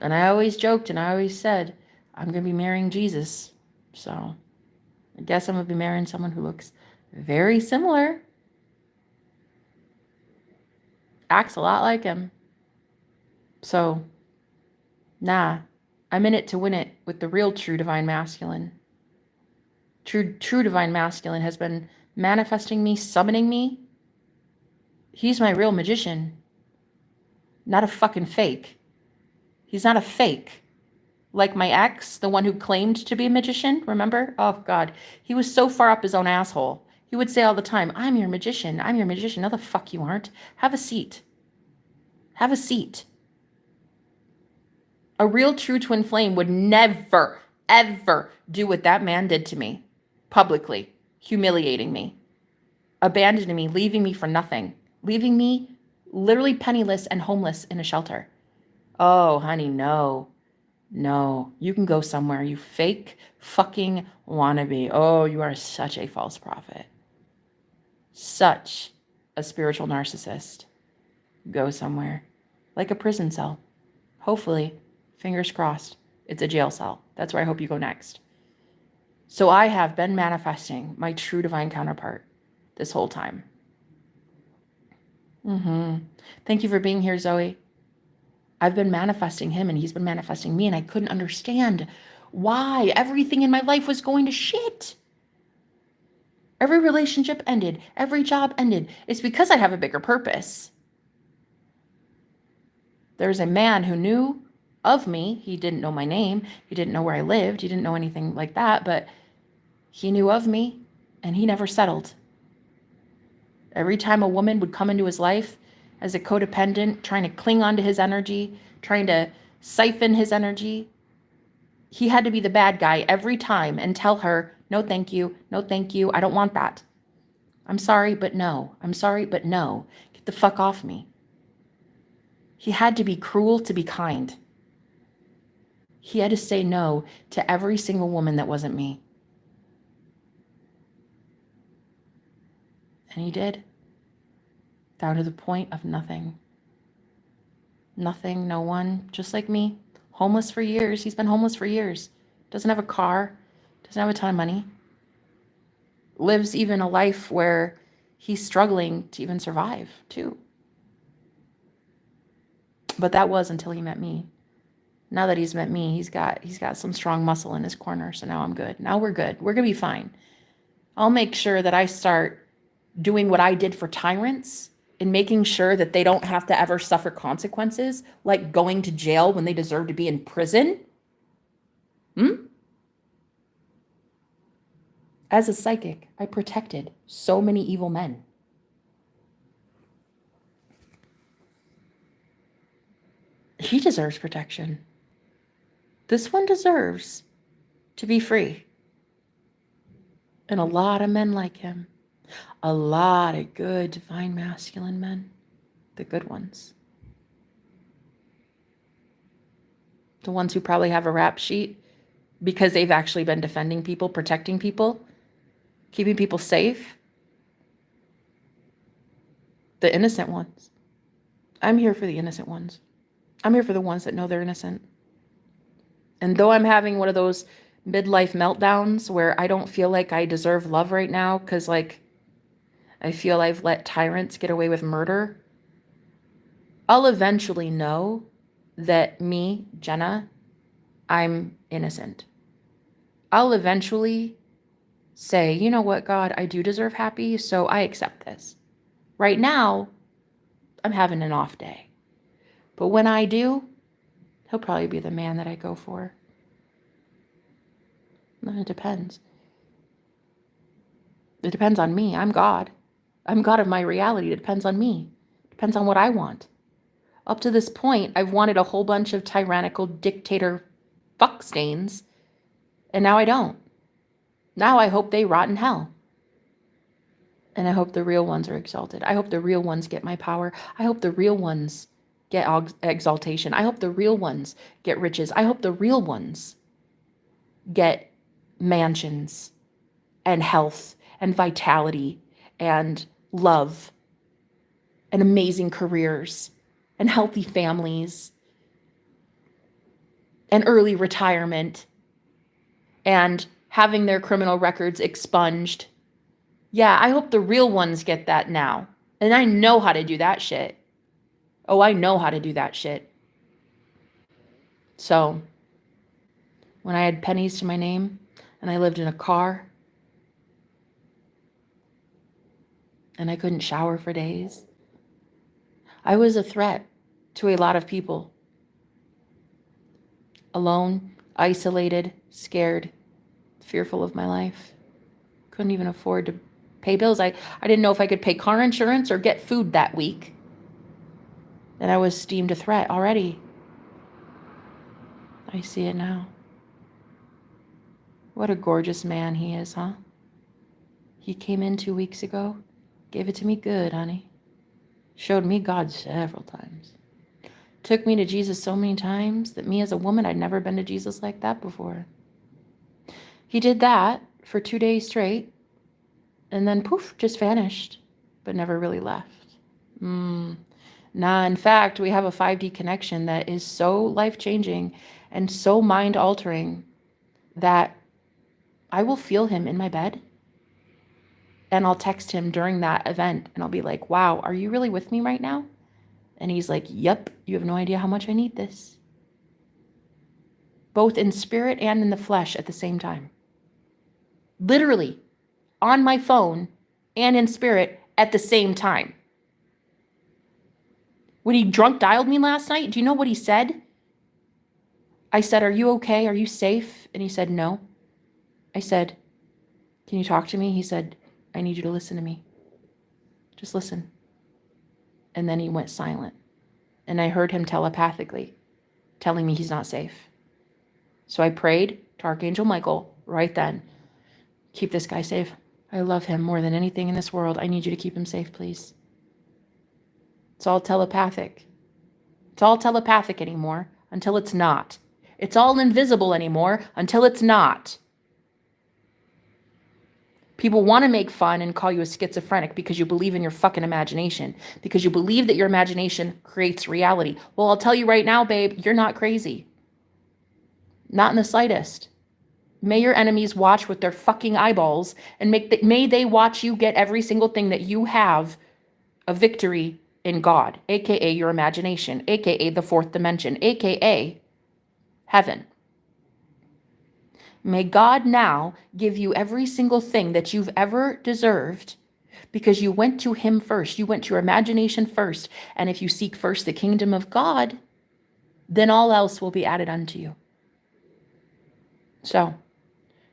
And I always joked and I always said, I'm going to be marrying Jesus. So I guess I'm going to be marrying someone who looks very similar. Acts a lot like him. So, nah, I'm in it to win it with the real true divine masculine. True divine masculine has been manifesting me, summoning me. He's my real magician. Not a fucking fake. He's not a fake. Like my ex, the one who claimed to be a magician, remember? Oh, God. He was so far up his own asshole. He would say all the time, I'm your magician. I'm your magician. No, the fuck you aren't. Have a seat. Have a seat. A real true twin flame would never, ever do what that man did to me. Publicly. Humiliating me. Abandoning me. Leaving me for nothing. Leaving me literally penniless and homeless in a shelter. Oh, honey, no. No, you can go somewhere, you fake fucking wannabe. Oh, you are such a false prophet. Such a spiritual narcissist. Go somewhere. Like a prison cell. Hopefully, fingers crossed, it's a jail cell. That's where I hope you go next. So I have been manifesting my true divine counterpart this whole time. Thank you for being here, Zoe. I've been manifesting him and he's been manifesting me, and I couldn't understand why everything in my life was going to shit. Every relationship ended. Every job ended. It's because I have a bigger purpose. There's a man who knew of me. He didn't know my name. He didn't know where I lived. He didn't know anything like that, but he knew of me and he never settled. Every time a woman would come into his life as a codependent, trying to cling onto his energy, trying to siphon his energy, he had to be the bad guy every time and tell her, no, thank you. No, thank you. I don't want that. I'm sorry, but no. I'm sorry, but no. Get the fuck off me. He had to be cruel to be kind. He had to say no to every single woman that wasn't me. And he did. Down to the point of nothing. Nothing, no one, just like me. Homeless for years. He's been homeless for years. Doesn't have a car. Doesn't have a ton of money. Lives even a life where he's struggling to even survive, too. But that was until he met me. Now that he's met me, he's got some strong muscle in his corner. So now I'm good. Now we're good. We're going to be fine. I'll make sure that I start doing what I did for tyrants and making sure that they don't have to ever suffer consequences, like going to jail when they deserve to be in prison. As a psychic, I protected so many evil men. He deserves protection. This one deserves to be free. And a lot of men like him. A lot of good divine masculine men. The good ones. The ones who probably have a rap sheet because they've actually been defending people, protecting people, keeping people safe. The innocent ones. I'm here for the innocent ones. I'm here for the ones that know they're innocent. And though I'm having one of those midlife meltdowns where I don't feel like I deserve love right now because, like, I feel I've let tyrants get away with murder, I'll eventually know that me, Jenna, I'm innocent. I'll eventually say, you know what, God, I do deserve happy, so I accept this. Right now, I'm having an off day. But when I do, he'll probably be the man that I go for. It depends. It depends on me. I'm God. I'm God of my reality. It depends on me. It depends on what I want. Up to this point, I've wanted a whole bunch of tyrannical dictator fuck stains, and now I don't. Now I hope they rot in hell. And I hope the real ones are exalted. I hope the real ones get my power. I hope the real ones get exaltation. I hope the real ones get riches. I hope the real ones get mansions and health and vitality and love and amazing careers and healthy families and early retirement and having their criminal records expunged. Yeah, I hope the real ones get that now. And I know how to do that shit. Oh, I know how to do that shit. So, when I had pennies to my name and I lived in a car and I couldn't shower for days, I was a threat to a lot of people. Alone, isolated, scared, fearful of my life. Couldn't even afford to pay bills. I didn't know if I could pay car insurance or get food that week. And I was deemed a threat already. I see it now. What a gorgeous man he is, huh? He came in 2 weeks ago, gave it to me good, honey. Showed me God several times. Took me to Jesus so many times that me as a woman, I'd never been to Jesus like that before. He did that for 2 days straight, and then poof, just vanished, but never really left. Nah, in fact, we have a 5D connection that is so life-changing and so mind-altering that I will feel him in my bed, and I'll text him during that event, and I'll be like, wow, are you really with me right now? And he's like, yep, you have no idea how much I need this. Both in spirit and in the flesh at the same time. Literally, on my phone and in spirit at the same time. When he drunk dialed me last night, do you know what he said? I said, are you okay? Are you safe? And he said, no. I said, can you talk to me? He said, I need you to listen to me. Just listen. And then he went silent. And I heard him telepathically telling me he's not safe. So I prayed to Archangel Michael right then. Keep this guy safe. I love him more than anything in this world. I need you to keep him safe, please. It's all telepathic. It's all telepathic anymore until it's not. It's all invisible anymore until it's not. People want to make fun and call you a schizophrenic because you believe in your fucking imagination, because you believe that your imagination creates reality. Well, I'll tell you right now, babe, you're not crazy. Not in the slightest. May your enemies watch with their fucking eyeballs, and may they watch you get every single thing that you have a victory in God, aka your imagination, aka the fourth dimension, aka heaven. May God now give you every single thing that you've ever deserved because you went to him first. You went to your imagination first. And if you seek first the kingdom of God, then all else will be added unto you. So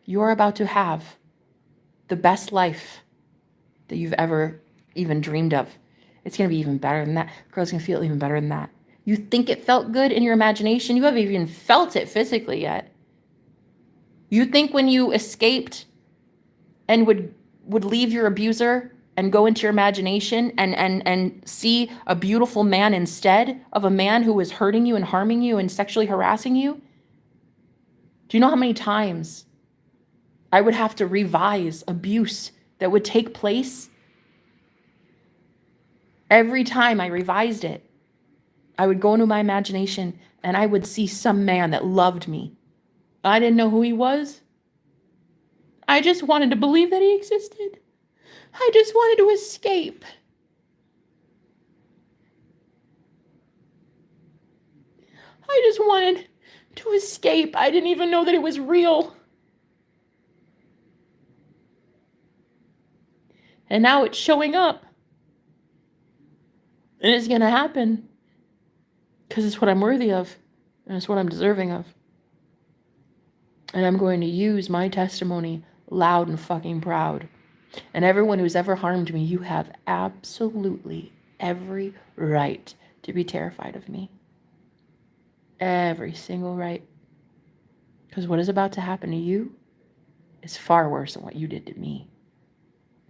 you're about to have the best life that you've ever even dreamed of. It's going to be even better than that. Girl's going to feel even better than that. You think it felt good in your imagination. You haven't even felt it physically yet. You think when you escaped and would leave your abuser and go into your imagination and see a beautiful man instead of a man who was hurting you and harming you and sexually harassing you? Do you know how many times I would have to revise abuse that would take place? Every time I revised it, I would go into my imagination and I would see some man that loved me. I didn't know who he was. I just wanted to believe that he existed. I just wanted to escape. I just wanted to escape. I didn't even know that it was real. And now it's showing up. And it's going to happen. Because it's what I'm worthy of. And it's what I'm deserving of. And I'm going to use my testimony loud and fucking proud. And everyone who's ever harmed me, you have absolutely every right to be terrified of me. Every single right. Because what is about to happen to you is far worse than what you did to me.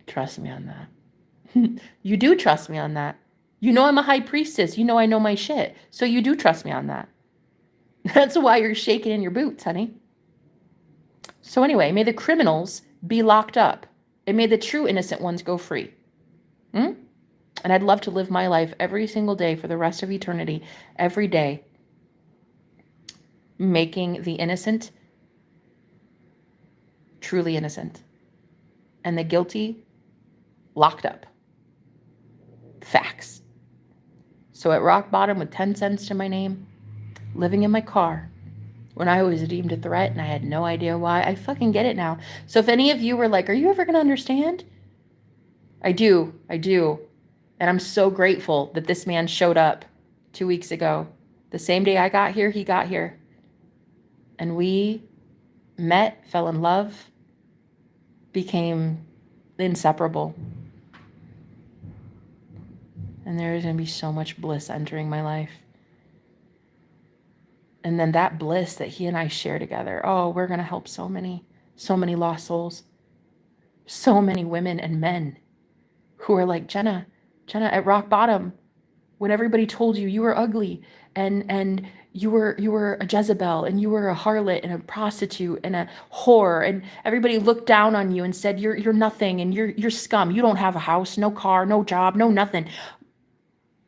Trust me on that. You do trust me on that. You know I'm a high priestess. You know I know my shit. So you do trust me on that. That's why you're shaking in your boots, honey. So anyway, may the criminals be locked up. And may the true innocent ones go free. And I'd love to live my life every single day for the rest of eternity, every day, making the innocent truly innocent and the guilty locked up. Facts. So at rock bottom with 10 cents to my name, living in my car, when I was deemed a threat and I had no idea why, I fucking get it now. So if any of you were like, are you ever going to understand? I do. And I'm so grateful that this man showed up 2 weeks ago. The same day I got here, he got here. And we met, fell in love, became inseparable. And there is going to be so much bliss entering my life. And then that bliss that he and I share together, oh, we're going to help so many lost souls. So many women and men who are like, Jenna, at rock bottom, when everybody told you were ugly and you were a Jezebel and you were a harlot and a prostitute and a whore, and everybody looked down on you and said you're nothing and you're scum. You don't have a house, no car, no job, no nothing.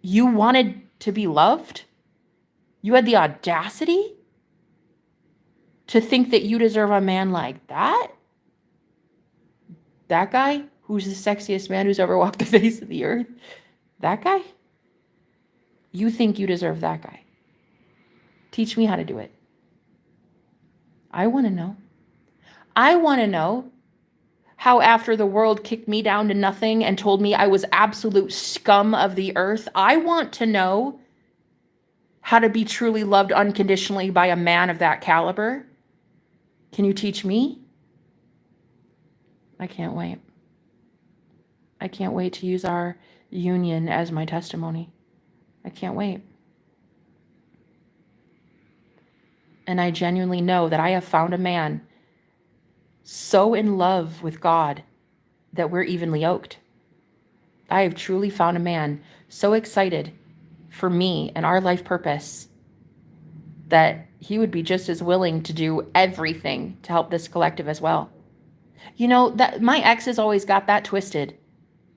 You wanted to be loved? You had the audacity to think that you deserve a man like that? That guy who's the sexiest man who's ever walked the face of the earth? That guy? You think you deserve that guy? Teach me how to do it. I want to know. I want to know how after the world kicked me down to nothing and told me I was absolute scum of the earth, I want to know how to be truly loved unconditionally by a man of that caliber. Can you teach me? I can't wait. I can't wait to use our union as my testimony. I can't wait. And I genuinely know that I have found a man so in love with God that we're evenly yoked. I have truly found a man so excited for me and our life purpose that he would be just as willing to do everything to help this collective as well. You know, that my ex has always got that twisted.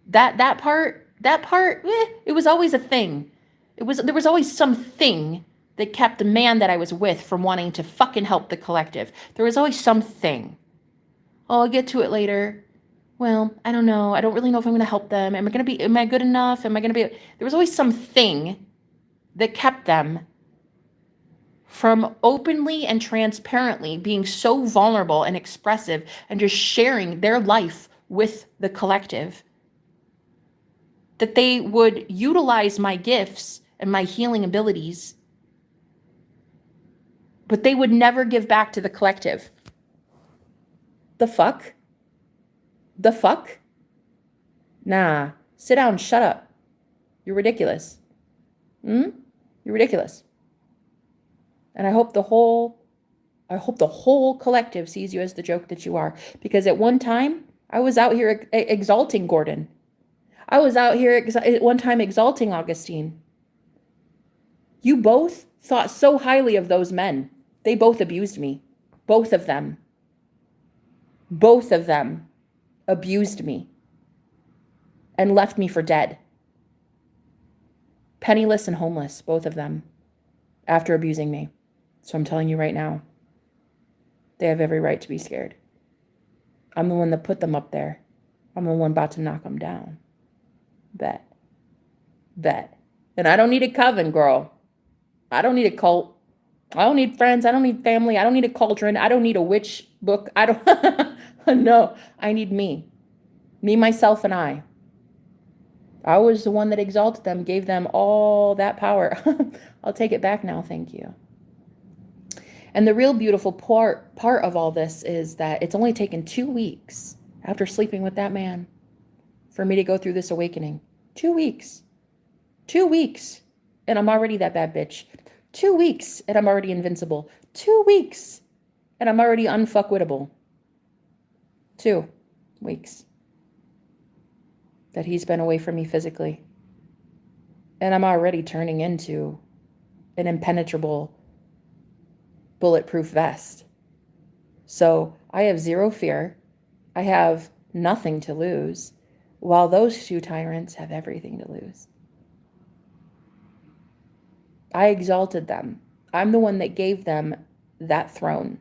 That part, it was always a thing. There was always something that kept the man that I was with from wanting to fucking help the collective. There was always something. Oh, I'll get to it later. Well, I don't know. I don't really know if I'm going to help them. Am I good enough? Am I going to be? There was always something that kept them from openly and transparently being so vulnerable and expressive and just sharing their life with the collective, that they would utilize my gifts and my healing abilities, but they would never give back to the collective. The fuck? The fuck? Nah. Sit down, shut up. You're ridiculous. You're ridiculous. And I hope the whole collective sees you as the joke that you are. Because at one time, I was out here exalting Gordon. I was out here at one time exalting Augustine. You both thought so highly of those men. They both abused me. Both of them. Both of them abused me and left me for dead. Penniless and homeless, both of them, after abusing me. So I'm telling you right now, they have every right to be scared. I'm the one that put them up there. I'm the one about to knock them down. Bet. And I don't need a coven, girl. I don't need a cult. I don't need friends. I don't need family. I don't need a cauldron. I don't need a witch book. I don't, no, I need me. Me, myself, and I. I was the one that exalted them, gave them all that power. I'll take it back now, thank you. And the real beautiful part of all this is that it's only taken 2 weeks after sleeping with that man for me to go through this awakening. 2 weeks. 2 weeks. And I'm already that bad bitch. 2 weeks and I'm already invincible. 2 weeks and I'm already unfuckwittable. 2 weeks that he's been away from me physically. And I'm already turning into an impenetrable, bulletproof vest. So I have zero fear. I have nothing to lose, while those 2 tyrants have everything to lose. I exalted them. I'm the one that gave them that throne.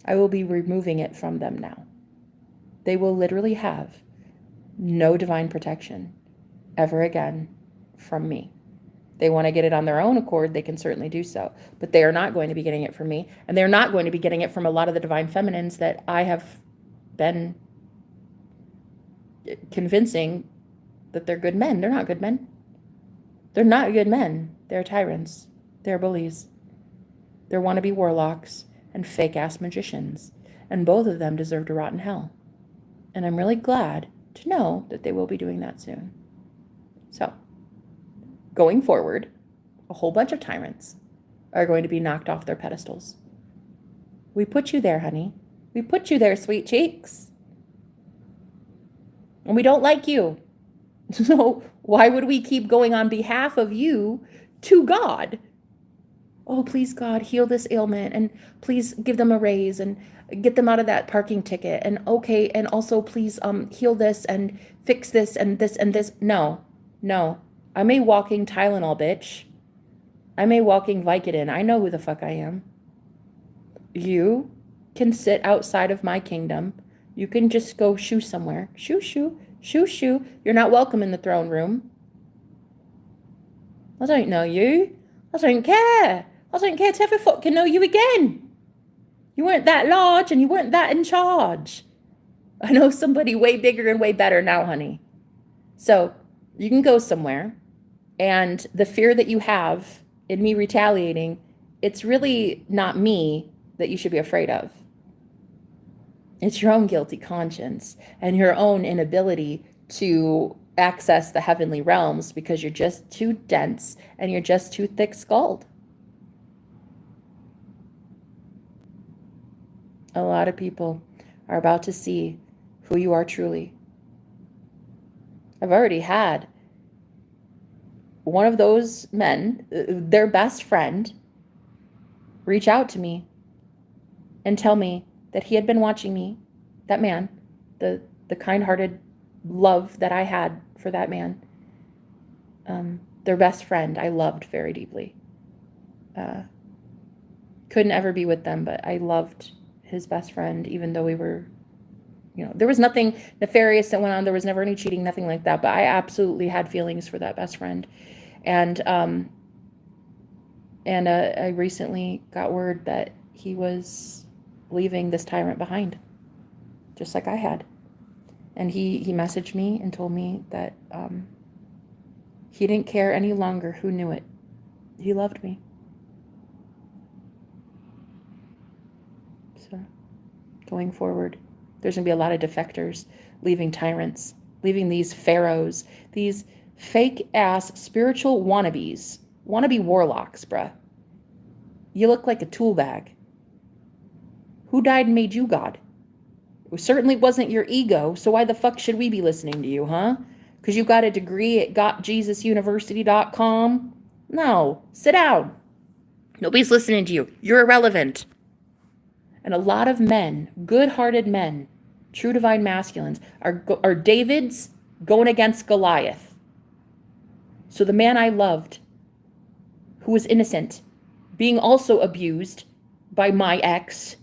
I will be removing it from them now. They will literally have no divine protection ever again from me. They want to get it on their own accord, they can certainly do so. But they are not going to be getting it from me. And they're not going to be getting it from a lot of the divine feminines that I have been convincing that they're good men. They're not good men. They're not good men. They're tyrants. They're bullies. They're wannabe warlocks and fake-ass magicians. And both of them deserve to rot in hell. And I'm really glad to know that they will be doing that soon. So, going forward, a whole bunch of tyrants are going to be knocked off their pedestals. We put you there, honey. We put you there, sweet cheeks. And we don't like you. So why would we keep going on behalf of you to God? Oh, please, God, heal this ailment, and please give them a raise and get them out of that parking ticket. And okay, and also please heal this and fix this and this and this. No. I'm a walking Tylenol, bitch. I'm a walking Vicodin. I know who the fuck I am. You can sit outside of my kingdom. You can just go shoo somewhere. Shoo. You're not welcome in the throne room. I don't know you. I don't care. I don't care to ever fucking know you again. You weren't that large and you weren't that in charge. I know somebody way bigger and way better now, honey. So you can go somewhere, and the fear that you have in me retaliating, it's really not me that you should be afraid of. It's your own guilty conscience and your own inability to access the heavenly realms because you're just too dense and you're just too thick-skulled. A lot of people are about to see who you are truly. I've already had one of those men, their best friend, reach out to me and tell me that he had been watching me, that man, the kind-hearted love that I had for that man, their best friend I loved very deeply. Couldn't ever be with them, but I loved his best friend, even though we were, there was nothing nefarious that went on. There was never any cheating, nothing like that. But I absolutely had feelings for that best friend. And And I recently got word that he was leaving this tyrant behind, just like I had. And he messaged me and told me that he didn't care any longer who knew it. He loved me. So going forward, there's going to be a lot of defectors leaving tyrants, leaving these pharaohs, these fake ass spiritual wannabes, wannabe warlocks, bruh. You look like a tool bag. Who died and made you God? It certainly wasn't your ego, so why the fuck should we be listening to you, huh? Because you got a degree at gotjesusuniversity.com? No, sit down. Nobody's listening to you. You're irrelevant. And a lot of men, good-hearted men, true divine masculines, are Davids going against Goliath. So the man I loved, who was innocent, being also abused by my ex,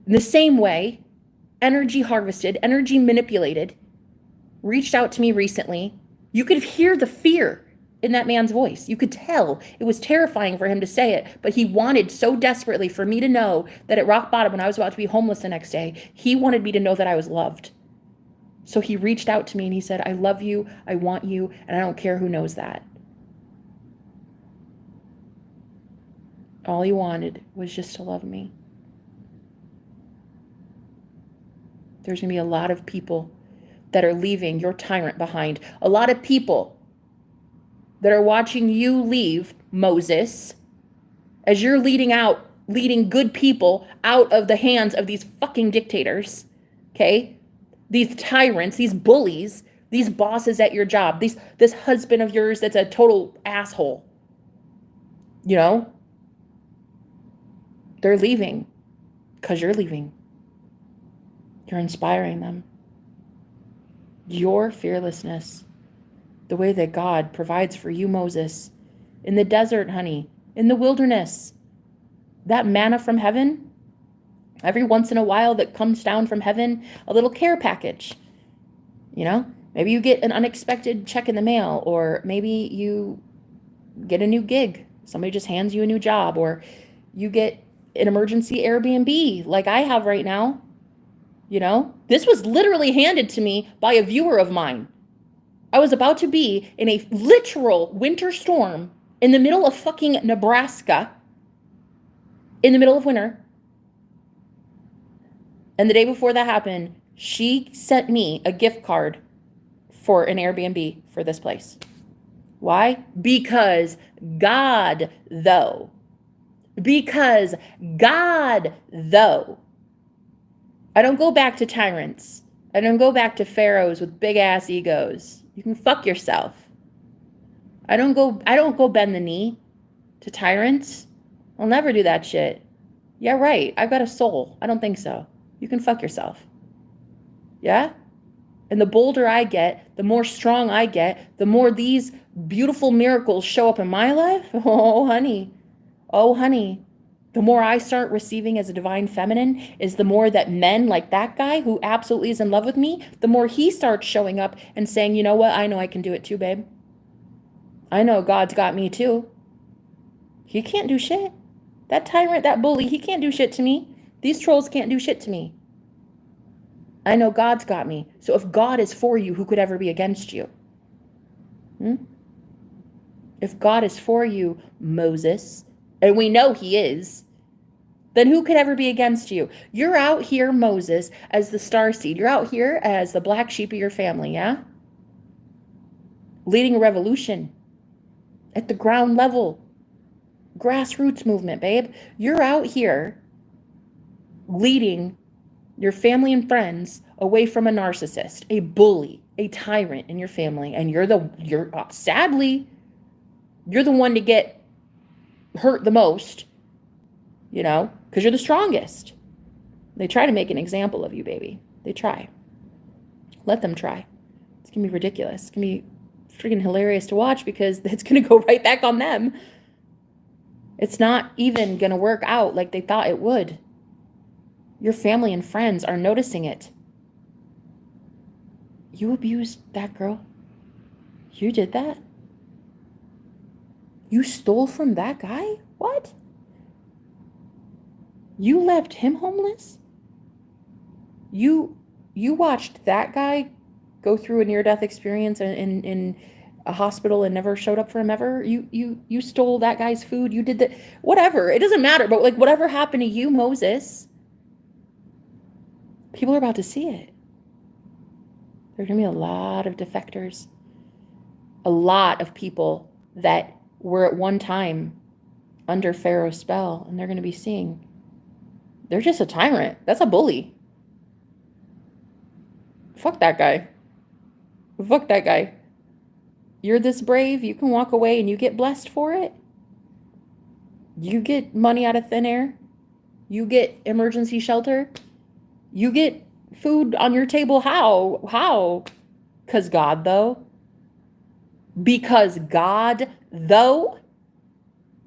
in the same way, energy harvested, energy manipulated, reached out to me recently. You could hear the fear in that man's voice. You could tell it was terrifying for him to say it, but he wanted so desperately for me to know that at rock bottom, when I was about to be homeless the next day, he wanted me to know that I was loved. So he reached out to me and he said, I love you, I want you, and I don't care who knows that. All he wanted was just to love me. There's going to be a lot of people that are leaving your tyrant behind. A lot of people that are watching you leave, Moses, as you're leading good people out of the hands of these fucking dictators, okay? These tyrants, these bullies, these bosses at your job, this husband of yours that's a total asshole. You know? They're leaving because you're leaving. You're inspiring them. Your fearlessness, the way that God provides for you, Moses, in the desert, honey, in the wilderness, that manna from heaven, every once in a while that comes down from heaven, a little care package, you know? Maybe you get an unexpected check in the mail, or maybe you get a new gig. Somebody just hands you a new job, or you get an emergency Airbnb like I have right now. You know, this was literally handed to me by a viewer of mine. I was about to be in a literal winter storm in the middle of fucking Nebraska, in the middle of winter. And the day before that happened, she sent me a gift card for an Airbnb for this place. Why? Because God, though. Because God, though. I don't go back to tyrants. I don't go back to pharaohs with big ass egos. You can fuck yourself. I don't go bend the knee to tyrants. I'll never do that shit. Yeah, right. I've got a soul. I don't think so. You can fuck yourself. Yeah? And the bolder I get, the more strong I get, the more these beautiful miracles show up in my life. Oh, honey. Oh, honey. The more I start receiving as a divine feminine is the more that men like that guy who absolutely is in love with me, the more he starts showing up and saying, you know what? I know I can do it too, babe. I know God's got me too. He can't do shit. That tyrant, that bully, he can't do shit to me. These trolls can't do shit to me. I know God's got me. So if God is for you, who could ever be against you? If God is for you, Moses, and we know he is, then who could ever be against you? You're out here, Moses, as the starseed. You're out here as the black sheep of your family, yeah? Leading a revolution at the ground level. Grassroots movement, babe. You're out here leading your family and friends away from a narcissist, a bully, a tyrant in your family, and sadly, you're the one to get hurt the most, you know, because you're the strongest. They try to make an example of you, baby. They try. Let them try. It's going to be ridiculous. It's going to be freaking hilarious to watch because it's going to go right back on them. It's not even going to work out like they thought it would. Your family and friends are noticing it. You abused that girl. You did that. You stole from that guy? What? You left him homeless? You watched that guy go through a near-death experience in a hospital and never showed up for him ever? You stole that guy's food. You did that. Whatever. It doesn't matter. But like whatever happened to you, Moses, people are about to see it. There are going to be a lot of defectors. A lot of people that were at one time under Pharaoh's spell, and they're going to be seeing they're just a tyrant. That's a bully. Fuck that guy. Fuck that guy. You're this brave, you can walk away and you get blessed for it. You get money out of thin air. You get emergency shelter. You get food on your table. How? Because God, though. Because God, though.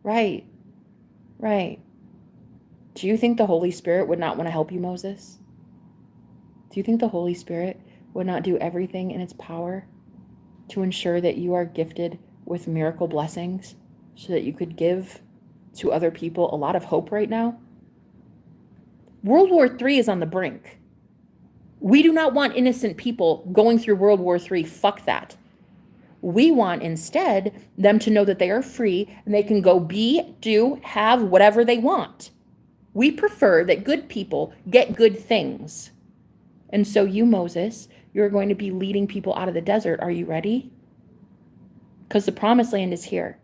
Right. Do you think the Holy Spirit would not want to help you, Moses? Do you think the Holy Spirit would not do everything in its power to ensure that you are gifted with miracle blessings so that you could give to other people a lot of hope right now? World War III is on the brink. We do not want innocent people going through World War III. Fuck that. We want instead them to know that they are free and they can go be, do, have whatever they want. We prefer that good people get good things. And so you, Moses, you're going to be leading people out of the desert. Are you ready? Because the promised land is here.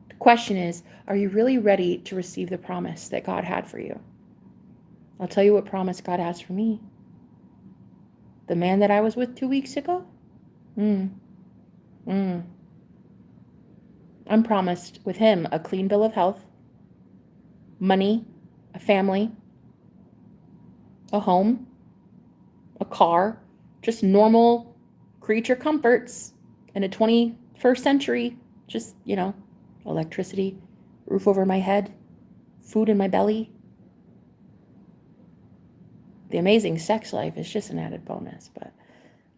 The question is, are you really ready to receive the promise that God had for you? I'll tell you what promise God has for me. The man that I was with 2 weeks ago? I'm promised with him a clean bill of health, money, a family, a home, a car, just normal creature comforts in a 21st century, just, electricity, roof over my head, food in my belly. The amazing sex life is just an added bonus, but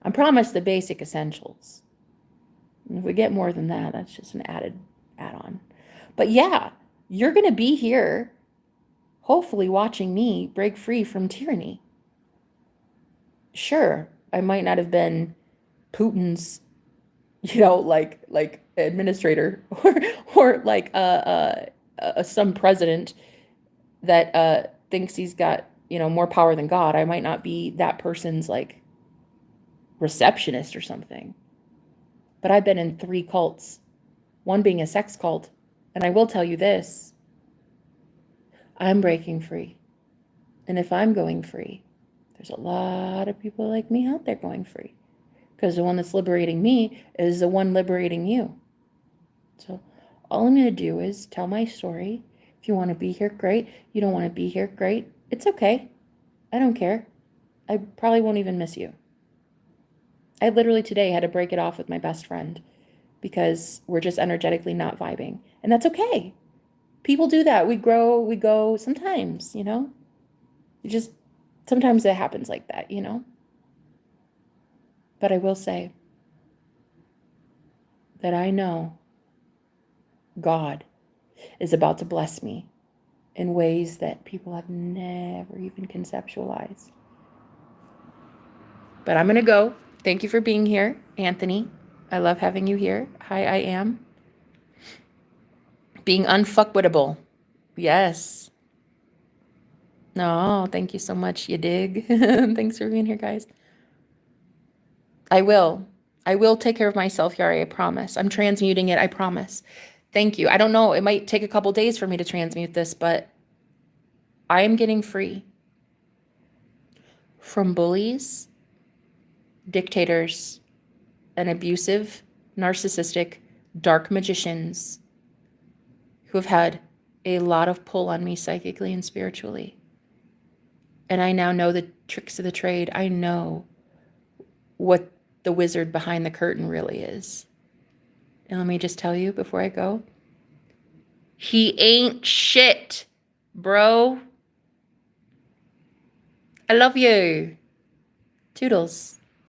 I'm promised the basic essentials. And if we get more than that, that's just an add-on. But yeah, you're going to be here, hopefully watching me break free from tyranny. Sure, I might not have been Putin's, like administrator or like some president that thinks he's got, more power than God. I might not be that person's like receptionist or something. But I've been in 3 cults, one being a sex cult. And I will tell you this, I'm breaking free. And if I'm going free, there's a lot of people like me out there going free. Because the one that's liberating me is the one liberating you. So all I'm going to do is tell my story. If you want to be here, great. You don't want to be here, great. It's okay. I don't care. I probably won't even miss you. I literally today had to break it off with my best friend because we're just energetically not vibing. And that's okay. People do that. We grow, we go sometimes, sometimes it happens like that, But I will say that I know God is about to bless me in ways that people have never even conceptualized. But I'm going to go. Thank you for being here, Anthony. I love having you here. Hi, I am. Being unfuckwittable. Yes. No, thank you so much. You dig? Thanks for being here, guys. I will take care of myself, Yari. I promise. I'm transmuting it. I promise. Thank you. I don't know. It might take a couple days for me to transmute this, but I am getting free from bullies, dictators, and abusive, narcissistic, dark magicians who have had a lot of pull on me psychically and spiritually. And I now know the tricks of the trade. I know what the wizard behind the curtain really is. And let me just tell you before I go, he ain't shit, bro. I love you. Toodles.